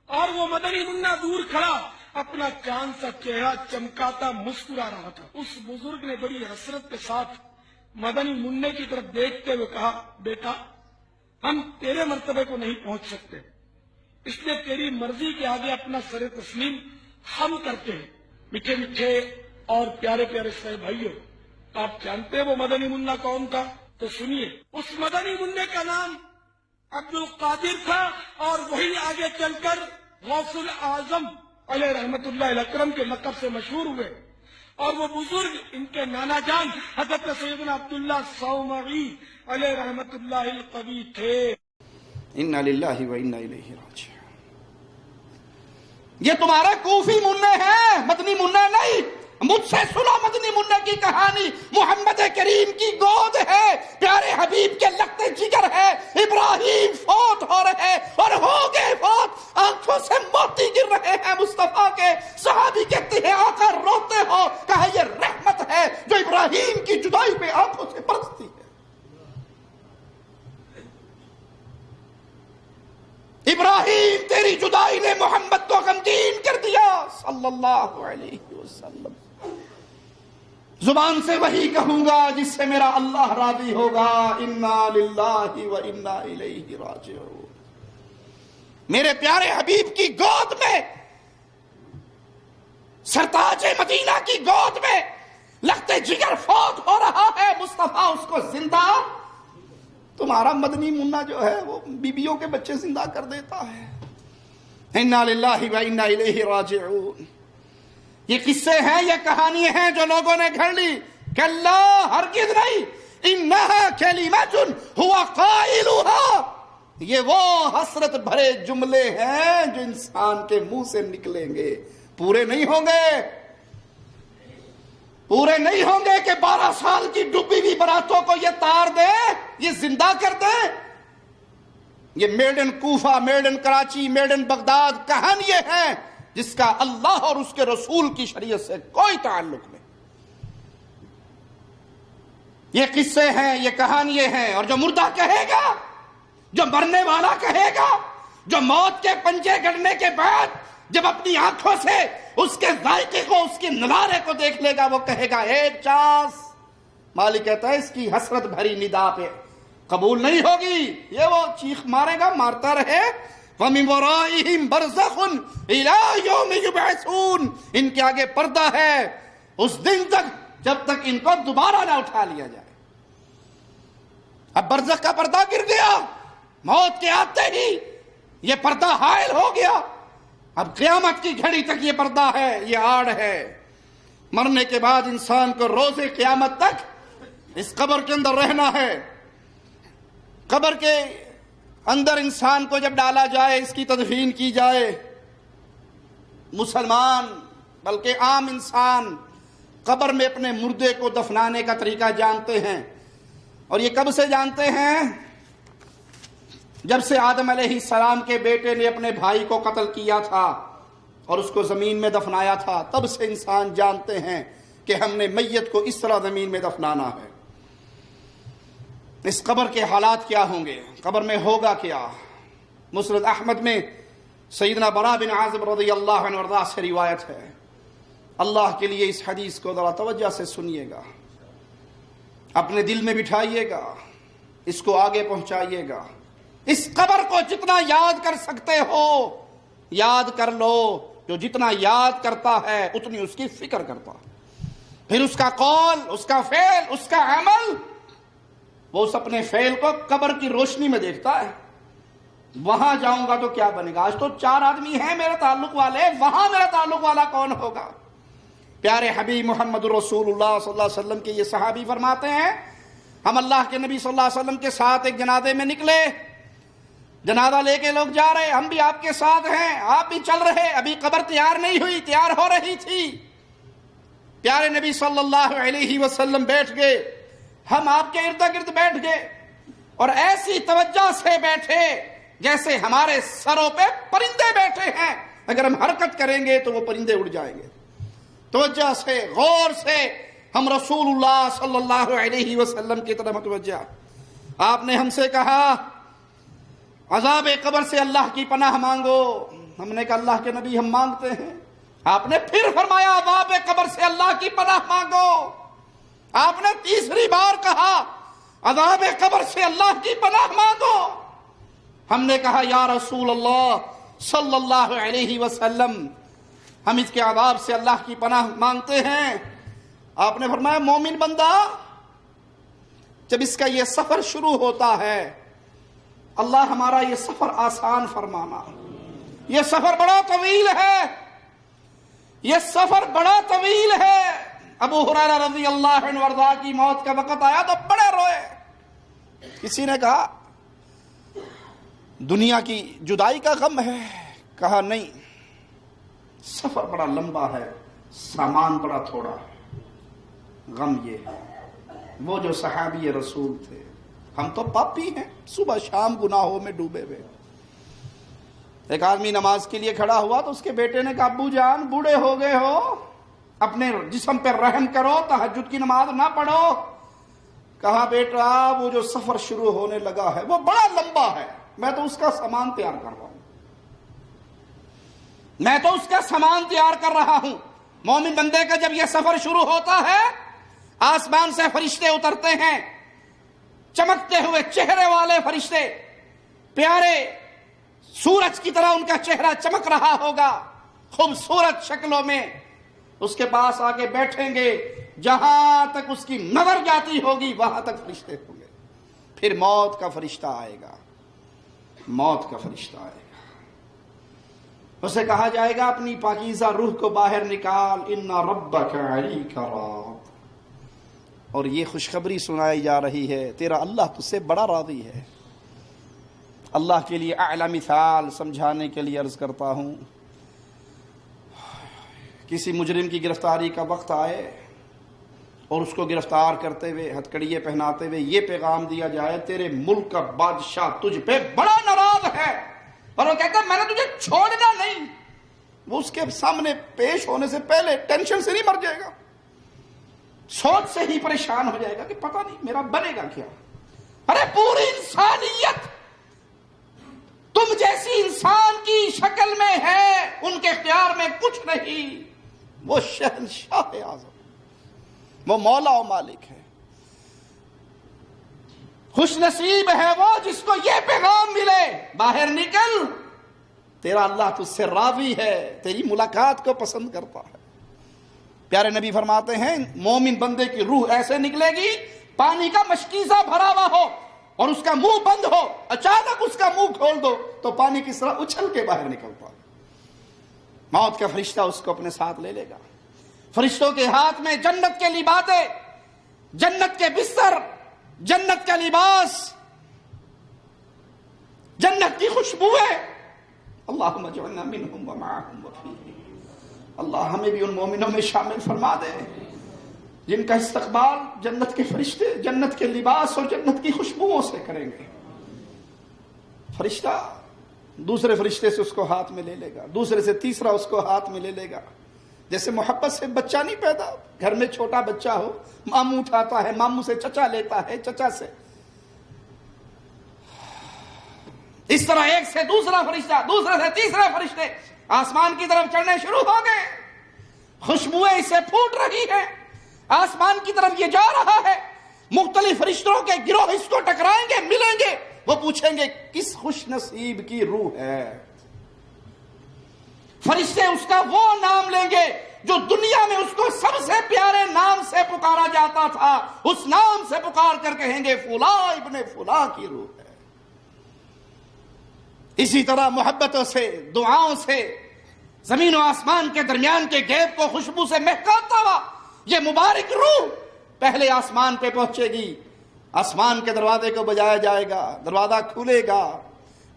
اور وہ مدنی منا دور کھڑا اپنا چاند سا چہرہ چمکاتا مسکرا رہا تھا۔ اس بزرگ نے بڑی حسرت کے ساتھ مدنی منع کی طرف دیکھتے ہوئے کہا، بیٹا ہم تیرے مرتبے کو نہیں پہنچ سکتے، اس لیے تیری مرضی کے آگے اپنا سر تسلیم ہم کرتے ہیں۔ میٹھے میٹھے اور پیارے پیارے صاحب بھائیوں، آپ جانتے ہیں وہ مدنی منا کون تھا؟ تو سنیے، اس مدنی منع کا نام عبد القادر تھا اور وہی آگے چل کر غوث الاعظم علیہ رحمت اللہ الاکرم کے لقب سے مشہور ہوئے اور وہ بزرگ ان کے نانا جان حضرت سیدنا عبداللہ صومعی علیہ رحمت اللہ القوی تھے۔ انا للہ و انا الیہ راجعون۔ یہ تمہارا کوفی منع ہے، مدنی منع نہیں۔ مجھ سے سنو مدنی منع کی کہانی، محمد کریم کی گود ہے، پیارے حبیب کے لختے جگر ہے، ابراہیم فوت ہو رہے اور ہو گئے فوت، آنکھوں سے موتی گر رہے ہیں مصطفیٰ کے۔ صحابی کہتے ہیں آقا روتے ہو، کہا یہ رحمت ہے جو ابراہیم کی جدائی پہ آنکھوں سے برستی ہے۔ ابراہیم تیری جدائی نے محمد کو غمگین کر دیا صلی اللہ علیہ وسلم. زبان سے وہی کہوں گا جس سے میرا اللہ راضی ہوگا. انا للہ و انا الیہ راجعون. میرے پیارے حبیب کی گود میں، سرتاج مدینہ کی گود میں لخت جگر فوت ہو رہا ہے، مصطفیٰ اس کو زندہ. تمہارا مدنی منا جو ہے وہ بیبیوں کے بچے زندہ کر دیتا ہے. انا للہ و انا الیہ راجعون. یہ قصے ہیں، یہ کہانی ہیں جو لوگوں نے گھڑ لی. کلا، ہرگز نہیں. انہا کلمۃ هو قائلها. یہ وہ حسرت بھرے جملے ہیں جو انسان کے منہ سے نکلیں گے، پورے نہیں ہوں گے. پورے نہیں ہوں گے کہ 12 سال کی ڈوبی ہوئی براتوں کو یہ تار دے، یہ زندہ کر دے. یہ made in Kufa, made in Karachi, made in Baghdad کہانی ہے جس کا اللہ اور اس کے رسول کی شریعت سے کوئی تعلق نہیں. یہ قصے ہیں، یہ کہانیاں ہیں. اور جو مردہ کہے گا، جو مرنے والا کہے گا، جو موت کے پنجے گڑنے کے بعد جب اپنی آنکھوں سے اس کے ذائقے کو، اس کے نظارے کو دیکھ لے گا، وہ کہے گا ایک چانس. مالک کہتا ہے اس کی حسرت بھری ندا پہ قبول نہیں ہوگی. یہ وہ چیخ مارے گا، مارتا رہے. وَمِن وَرَائِهِمْ بَرْزَخٌ إِلَىٰ يَوْمِ يُبْعَثُونَ. ان کے آگے پردہ ہے اس دن تک جب تک ان کو دوبارہ نہ اٹھا لیا جائے. اب برزخ کا پردہ گر گیا، موت کے آتے ہی یہ پردہ حائل ہو گیا. اب قیامت کی گھڑی تک یہ پردہ ہے، یہ آڑ ہے. مرنے کے بعد انسان کو روز قیامت تک اس قبر کے اندر رہنا ہے. قبر کے اندر انسان کو جب ڈالا جائے، اس کی تدفین کی جائے، مسلمان بلکہ عام انسان قبر میں اپنے مردے کو دفنانے کا طریقہ جانتے ہیں. اور یہ کب سے جانتے ہیں؟ جب سے آدم علیہ السلام کے بیٹے نے اپنے بھائی کو قتل کیا تھا اور اس کو زمین میں دفنایا تھا، تب سے انسان جانتے ہیں کہ ہم نے میت کو اس طرح زمین میں دفنانا ہے. اس قبر کے حالات کیا ہوں گے، قبر میں ہوگا کیا. مسند احمد میں سیدنا برا بن عازب رضی اللہ عنہ وارضاہ سے روایت ہے. اللہ کے لیے اس حدیث کو ذرا توجہ سے سنیے گا، اپنے دل میں بٹھائیے گا، اس کو آگے پہنچائیے گا. اس قبر کو جتنا یاد کر سکتے ہو یاد کر لو. جو جتنا یاد کرتا ہے اتنی اس کی فکر کرتا، پھر اس کا قول، اس کا فعل، اس کا عمل، وہ اس اپنے فعل کو قبر کی روشنی میں دیکھتا ہے. وہاں جاؤں گا تو کیا بنے گا؟ آج تو 4 آدمی ہیں میرے تعلق والے، وہاں میرا تعلق والا کون ہوگا؟ پیارے حبیب محمد رسول اللہ صلی اللہ علیہ وسلم کے یہ صحابی فرماتے ہیں، ہم اللہ کے نبی صلی اللہ علیہ وسلم کے ساتھ ایک جنازے میں نکلے. جنازہ لے کے لوگ جا رہے، ہم بھی آپ کے ساتھ ہیں، آپ بھی چل رہے. ابھی قبر تیار نہیں ہوئی، تیار ہو رہی تھی. پیارے نبی صلی اللہ علیہ وسلم بیٹھ گئے، ہم آپ کے ارد گرد بیٹھ گئے، اور ایسی توجہ سے بیٹھے جیسے ہمارے سروں پہ پرندے بیٹھے ہیں. اگر ہم حرکت کریں گے تو وہ پرندے اڑ جائیں گے. توجہ سے، غور سے ہم رسول اللہ صلی اللہ علیہ وسلم کی طرف متوجہ. آپ نے ہم سے کہا عذاب قبر سے اللہ کی پناہ مانگو. ہم نے کہا اللہ کے نبی ہم مانگتے ہیں. آپ نے پھر فرمایا عذاب قبر سے اللہ کی پناہ مانگو. آپ نے تیسری بار کہا عذاب قبر سے اللہ کی پناہ مانگو. ہم نے کہا یا رسول اللہ صلی اللہ علیہ وسلم ہم اس کے عذاب سے اللہ کی پناہ مانگتے ہیں. آپ نے فرمایا مومن بندہ جب اس کا یہ سفر شروع ہوتا ہے، اللہ ہمارا یہ سفر آسان فرمانا. یہ سفر بڑا طویل ہے، یہ سفر بڑا طویل ہے. ابو ہریرہ رضی اللہ عنہ وارضاہ کی موت کا وقت آیا تو بڑے روئے. کسی نے کہا دنیا کی جدائی کا غم ہے؟ کہا نہیں، سفر بڑا لمبا ہے، سامان بڑا تھوڑا ہے. غم یہ ہے. وہ جو صحابی رسول تھے، ہم تو پاپی ہیں، صبح شام گناہوں میں ڈوبے ہوئے. ایک آدمی نماز کے لیے کھڑا ہوا تو اس کے بیٹے نے کہا ابو جان بوڑھے ہو گئے ہو، اپنے جسم پر رحم کرو، تہجد کی نماز نہ پڑھو. کہا بیٹا وہ جو سفر شروع ہونے لگا ہے وہ بڑا لمبا ہے، میں تو اس کا سامان تیار کر رہا ہوں. میں تو اس کا سامان تیار کر رہا ہوں. مومن بندے کا جب یہ سفر شروع ہوتا ہے، آسمان سے فرشتے اترتے ہیں، چمکتے ہوئے چہرے والے فرشتے، پیارے سورج کی طرح ان کا چہرہ چمک رہا ہوگا، خوبصورت شکلوں میں. اس کے پاس آ کے بیٹھیں گے، جہاں تک اس کی نظر جاتی ہوگی وہاں تک فرشتے ہوں گے. پھر موت کا فرشتہ آئے گا، موت کا فرشتہ آئے گا. اسے کہا جائے گا اپنی پاکیزہ روح کو باہر نکال، ان ربک علیک راض. اور یہ خوشخبری سنائی جا رہی ہے، تیرا اللہ تجھ سے بڑا راضی ہے. اللہ کے لیے اعلی مثال سمجھانے کے لیے عرض کرتا ہوں، کسی مجرم کی گرفتاری کا وقت آئے اور اس کو گرفتار کرتے ہوئے ہتھکڑیے پہناتے ہوئے یہ پیغام دیا جائے، تیرے ملک کا بادشاہ تجھ پہ بڑا ناراض ہے، اور وہ کہتا ہے میں نے تجھے چھوڑنا نہیں. وہ اس کے سامنے پیش ہونے سے پہلے ٹینشن سے نہیں مر جائے گا، سوچ سے ہی پریشان ہو جائے گا کہ پتہ نہیں میرا بنے گا کیا. ارے پوری انسانیت تم جیسی انسان کی شکل میں ہے، ان کے اختیار میں کچھ نہیں. وہ شہنشاہ اعظم، وہ مولا و مالک ہے. خوش نصیب ہے وہ جس کو یہ پیغام ملے، باہر نکل، تیرا اللہ تجھ سے راضی ہے، تیری ملاقات کو پسند کرتا ہے. پیارے نبی فرماتے ہیں مومن بندے کی روح ایسے نکلے گی پانی کا مشکیزہ بھرا ہوا ہو اور اس کا منہ بند ہو، اچانک اس کا منہ کھول دو تو پانی کس طرح اچھل کے باہر نکلتا ہے. موت کا فرشتہ اس کو اپنے ساتھ لے لے گا. فرشتوں کے ہاتھ میں جنت کے لباسیں، جنت کے بستر، جنت کا لباس، جنت کی خوشبوئیں. اللہم اجعلنا منہم ومعہم وفیہم. اللہ ہمیں بھی ان مومنوں میں شامل فرما دے جن کا استقبال جنت کے فرشتے جنت کے لباس اور جنت کی خوشبوؤں سے کریں گے. فرشتہ دوسرے فرشتے سے اس کو ہاتھ میں لے لے گا، دوسرے سے تیسرا اس کو ہاتھ میں لے لے گا. جیسے محبت سے بچہ نہیں پیدا، گھر میں چھوٹا بچہ ہو، ماموں اٹھاتا ہے، ماموں سے چچا لیتا ہے، چچا سے، اس طرح ایک سے دوسرا فرشتہ، دوسرے سے تیسرا فرشتے آسمان کی طرف چڑھنے شروع ہو گئے. خوشبوئیں اسے پھوٹ رہی ہیں، آسمان کی طرف یہ جا رہا ہے. مختلف فرشتوں کے گروہ اس کو ٹکرائیں گے، ملیں گے، وہ پوچھیں گے کس خوش نصیب کی روح ہے. فرشتے اس کا وہ نام لیں گے جو دنیا میں اس کو سب سے پیارے نام سے پکارا جاتا تھا، اس نام سے پکار کر کہیں گے فلاں ابن فلاں کی روح ہے. اسی طرح محبتوں سے، دعاؤں سے زمین و آسمان کے درمیان کے گیپ کو خوشبو سے مہکاتا ہوا یہ مبارک روح پہلے آسمان پہ پہنچے گی. آسمان کے دروازے کو بجایا جائے گا، دروازہ کھلے گا،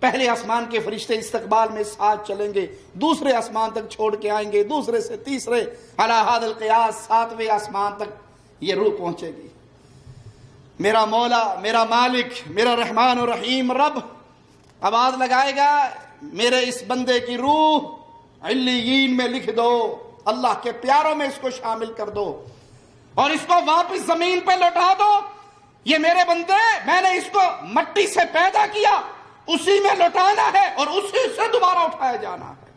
پہلے آسمان کے فرشتے استقبال میں ساتھ چلیں گے، دوسرے آسمان تک چھوڑ کے آئیں گے، دوسرے سے تیسرے، علی حد القیاس 7ویں آسمان تک یہ روح پہنچے گی. میرا مولا، میرا مالک، میرا رحمان و رحیم رب آواز لگائے گا میرے اس بندے کی روح علیین میں لکھ دو، اللہ کے پیاروں میں اس کو شامل کر دو اور اس کو واپس زمین پہ لوٹا دو. یہ میرے بندے، میں نے اس کو مٹی سے پیدا کیا، اسی میں لوٹانا ہے اور اسی سے دوبارہ اٹھایا جانا ہے.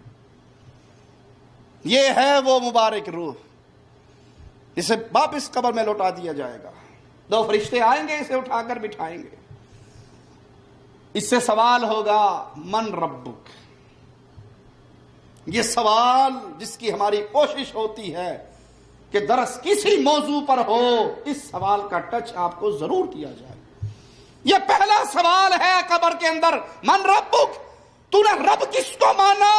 یہ ہے وہ مبارک روح، اسے واپس قبر میں لوٹا دیا جائے گا. 2 فرشتے آئیں گے، اسے اٹھا کر بٹھائیں گے. اس سے سوال ہوگا من ربک. یہ سوال جس کی ہماری کوشش ہوتی ہے کہ درس کسی موضوع پر ہو اس سوال کا ٹچ آپ کو ضرور کیا جائے. یہ پہلا سوال ہے قبر کے اندر، من ربک. تو نے رب کس کو مانا؟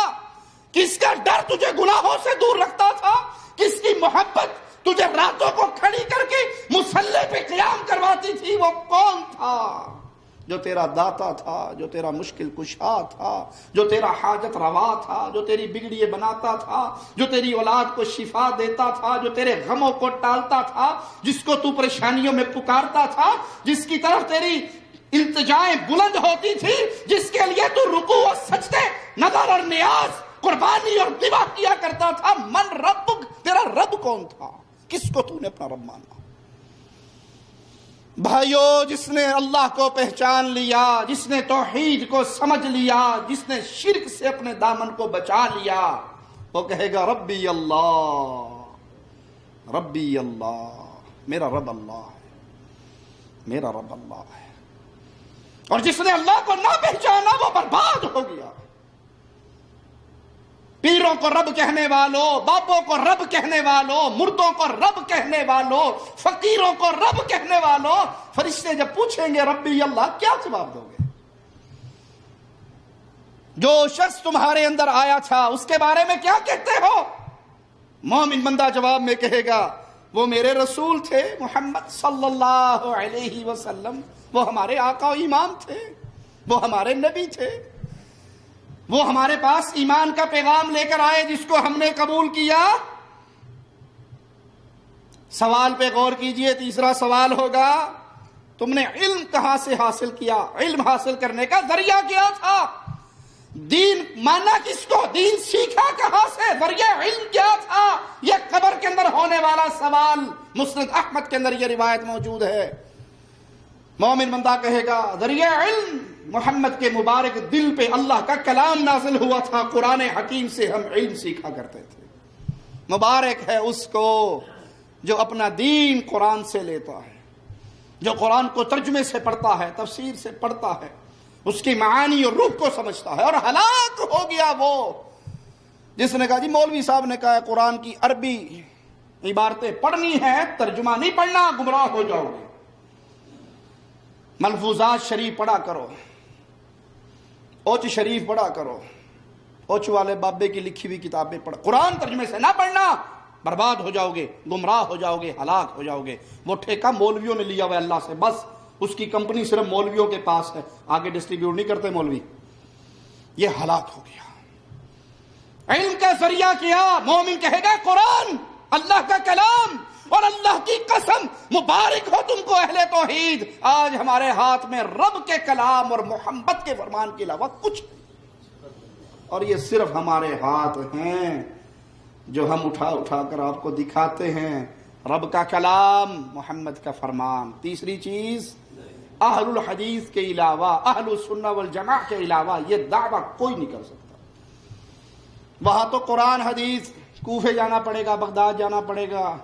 کس کا ڈر تجھے گناہوں سے دور رکھتا تھا؟ کس کی محبت تجھے راتوں کو کھڑی کر کے مصلی پہ قیام کرواتی تھی؟ وہ کون تھا؟ جو تیرا داتا تھا، جو تیرا مشکل کشا تھا، جو تیرا حاجت روا تھا، جو تیری بگڑیے بناتا تھا، جو تیری اولاد کو شفا دیتا تھا، جو تیرے غموں کو ٹالتا تھا، جس کو تو پریشانیوں میں پکارتا تھا، جس کی طرف تیری التجائیں بلند ہوتی تھی، جس کے لیے تو رکوع و سجدے، نظر اور نیاز، قربانی اور ذبح کیا کرتا تھا. من ربک، تیرا رب کون تھا؟ کس کو تو نے اپنا رب مانا؟ بھائیو، جس نے اللہ کو پہچان لیا، جس نے توحید کو سمجھ لیا، جس نے شرک سے اپنے دامن کو بچا لیا، وہ کہے گا ربی اللہ، ربی اللہ، میرا رب اللہ ہے، میرا رب اللہ ہے۔ اور جس نے اللہ کو نہ پہچانا وہ برباد ہو گیا۔ پیروں کو رب کہنے والوں، باپوں کو رب کہنے والوں، مردوں کو رب کہنے والوں، فقیروں کو رب کہنے والوں، فرشتے جب پوچھیں گے ربی اللہ، کیا جواب دو گے؟ جو شخص تمہارے اندر آیا تھا اس کے بارے میں کیا کہتے ہو؟ مومن بندہ جواب میں کہے گا وہ میرے رسول تھے محمد صلی اللہ علیہ وسلم، وہ ہمارے آقا و امام تھے، وہ ہمارے نبی تھے، وہ ہمارے پاس ایمان کا پیغام لے کر آئے جس کو ہم نے قبول کیا۔ سوال پہ غور کیجئے، تیسرا سوال ہوگا تم نے علم کہاں سے حاصل کیا؟ علم حاصل کرنے کا ذریعہ کیا تھا؟ دین مانا کس کو؟ دین سیکھا کہاں سے؟ ذریعہ علم کیا تھا؟ یہ قبر کے اندر ہونے والا سوال مسند احمد کے اندر یہ روایت موجود ہے۔ مومن بندہ کہے گا ذریعہ علم محمد کے مبارک دل پہ اللہ کا کلام نازل ہوا تھا، قرآن حکیم سے ہم علم سیکھا کرتے تھے۔ مبارک ہے اس کو جو اپنا دین قرآن سے لیتا ہے، جو قرآن کو ترجمے سے پڑھتا ہے، تفسیر سے پڑھتا ہے، اس کی معانی اور روح کو سمجھتا ہے۔ اور ہلاک ہو گیا وہ جس نے کہا جی مولوی صاحب نے کہا ہے قرآن کی عربی عبارتیں پڑھنی ہیں، ترجمہ نہیں پڑھنا، گمراہ ہو جاؤ گے۔ ملفوظات شریف پڑھا کرو، اوچ شریف پڑھا کرو، اوچ والے بابے کی لکھی ہوئی کتابیں پڑھو، قرآن ترجمے سے نہ پڑھنا، برباد ہو جاؤ گے، گمراہ ہو جاؤ گے، ہلاک ہو جاؤ گے۔ وہ ٹھیکہ مولویوں نے لیا ہوا ہے اللہ سے، بس اس کی کمپنی صرف مولویوں کے پاس ہے، آگے ڈسٹریبیوٹ نہیں کرتے مولوی۔ یہ ہلاک ہو گیا۔ علم کا ذریعہ کیا؟ مومن کہے گا قرآن اللہ کا کلام، اور اللہ کی قسم مبارک ہو تم کو اہل توحید، آج ہمارے ہاتھ میں رب کے کلام اور محمد کے فرمان کے علاوہ کچھ نہیں، اور یہ صرف ہمارے ہاتھ ہیں جو ہم اٹھا اٹھا کر آپ کو دکھاتے ہیں، رب کا کلام، محمد کا فرمان۔ تیسری چیز، اہل الحدیث کے علاوہ، اہل السنہ والجماعہ کے علاوہ یہ دعویٰ کوئی نہیں کر سکتا۔ وہاں تو قرآن حدیث، کوفے جانا پڑے گا، بغداد جانا پڑے گا،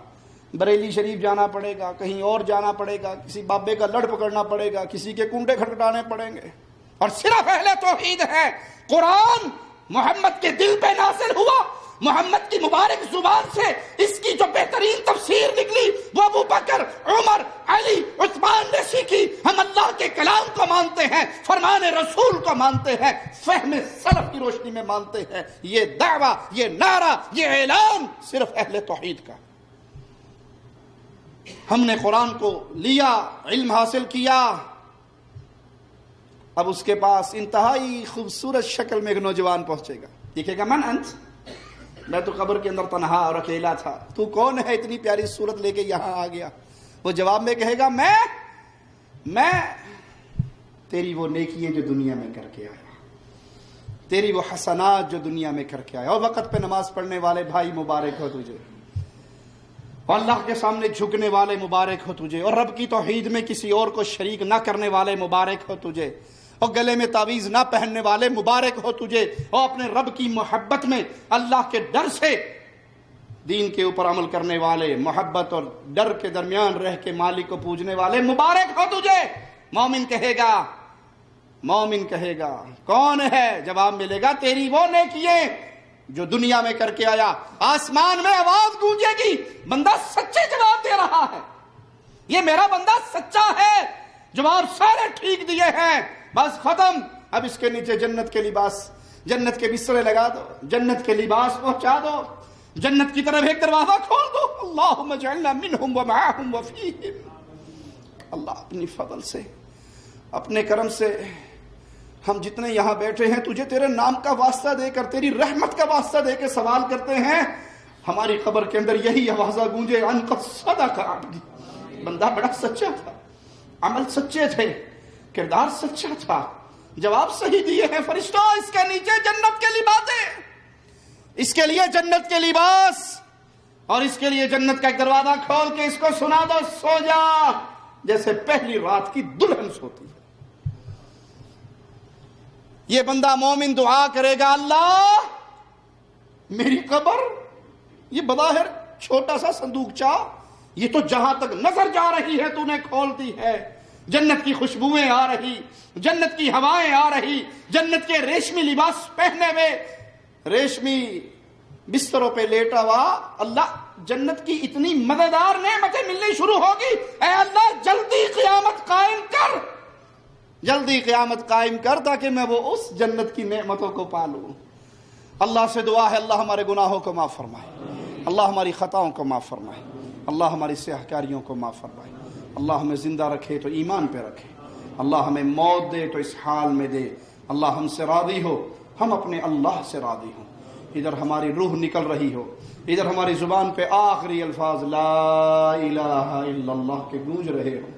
بریلی شریف جانا پڑے گا، کہیں اور جانا پڑے گا، کسی بابے کا لڑ پکڑنا پڑے گا، کسی کے کنڈے کھٹکھٹانے پڑیں گے، اور صرف اہل توحید ہے۔ قرآن محمد کے دل پہ نازل ہوا، محمد کی مبارک زبان سے اس کی جو بہترین تفسیر نکلی وہ ابو بکر، عمر، علی، عثمان نے سیکھی۔ ہم اللہ کے کلام کو مانتے ہیں، فرمان رسول کو مانتے ہیں، فہم سلف کی روشنی میں مانتے ہیں۔ یہ دعویٰ، یہ نعرہ، یہ اعلان صرف اہل توحید کا۔ ہم نے قرآن کو لیا، علم حاصل کیا، اب اس کے پاس انتہائی خوبصورت شکل میں ایک نوجوان پہنچے گا، دیکھے گا من انت، میں تو قبر کے اندر تنہا اور اکیلا تھا، تو کون ہے اتنی پیاری صورت لے کے یہاں آ گیا؟ وہ جواب میں کہے گا میں تیری وہ نیکیاں جو دنیا میں کر کے آیا، تیری وہ حسنات جو دنیا میں کر کے آیا، اور وقت پہ نماز پڑھنے والے بھائی مبارک ہو تجھے، اور اللہ کے سامنے جھکنے والے مبارک ہو تجھے، اور رب کی توحید میں کسی اور کو شریک نہ کرنے والے مبارک ہو تجھے، اور گلے میں تعویذ نہ پہننے والے مبارک ہو تجھے، اور اپنے رب کی محبت میں اللہ کے ڈر سے دین کے اوپر عمل کرنے والے، محبت اور ڈر کے درمیان رہ کے مالک کو پوجنے والے مبارک ہو تجھے۔ مومن کہے گا کون ہے؟ جواب ملے گا تیری وہ نیکیاں جو دنیا میں کر کے آیا۔ آسمان میں آواز گونجے گی، بندہ سچے جواب دے رہا ہے، یہ میرا بندہ سچا ہے، جواب سارے ٹھیک دیے ہیں، بس ختم۔ اب اس کے نیچے جنت کے لباس، جنت کے بسترے لگا دو، جنت کے لباس پہنچا دو، جنت کی طرف ایک دروازہ کھول دو، اللہم اجعلنا منہم ومعہم وفیہم۔ اللہ اپنی فضل سے، اپنے کرم سے ہم جتنے یہاں بیٹھے ہیں تجھے تیرے نام کا واسطہ دے کر، تیری رحمت کا واسطہ دے کے سوال کرتے ہیں، ہماری قبر کے اندر یہی آوازہ گونجے، ان قد صدق عبدی، بندہ بڑا سچا تھا، عمل سچے تھے، کردار سچا تھا، جواب صحیح دیے ہیں۔ فرشتوں اس کے نیچے جنت کے لباسیں، اس کے لیے جنت کے لباس، اور اس کے لیے جنت کا ایک دروازہ کھول کے اس کو سنا دو، سو جا جیسے پہلی رات کی دلہن سوتی ہے۔ یہ بندہ مومن دعا کرے گا، اللہ میری قبر یہ بظاہر چھوٹا سا صندوقچہ، یہ تو جہاں تک نظر جا رہی ہے تو نے کھول دی ہے، جنت کی خوشبوئیں آ رہی، جنت کی ہوائیں آ رہی، جنت کے ریشمی لباس پہنے ہوئے، ریشمی بستروں پہ لیٹا ہوا، اللہ جنت کی اتنی مزیدار نعمتیں ملنی شروع ہوگی، اے اللہ جلدی قیامت قائم کر، جلدی قیامت قائم کر تاکہ میں وہ اس جنت کی نعمتوں کو پالوں۔ اللہ سے دعا ہے اللہ ہمارے گناہوں کو معاف فرمائے، اللہ ہماری خطاؤں کو معاف فرمائے، اللہ ہماری سیاہکاریوں کو معاف فرمائے، اللہ ہمیں زندہ رکھے تو ایمان پہ رکھے، اللہ ہمیں موت دے تو اس حال میں دے، اللہ ہم سے راضی ہو، ہم اپنے اللہ سے راضی ہوں، ادھر ہماری روح نکل رہی ہو، ادھر ہماری زبان پہ آخری الفاظ لا الہ الا اللہ کے گونج رہے ہو،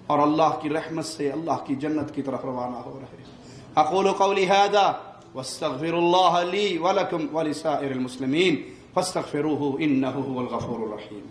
اور اللہ کی رحمت سے اللہ کی جنت کی طرف روانہ ہو رہے ہو۔ اقول قولی ھذا واستغفر اللہ لی ولکم ولسائر المسلمین فاستغفروہ انہ هو الغفور الرحیم۔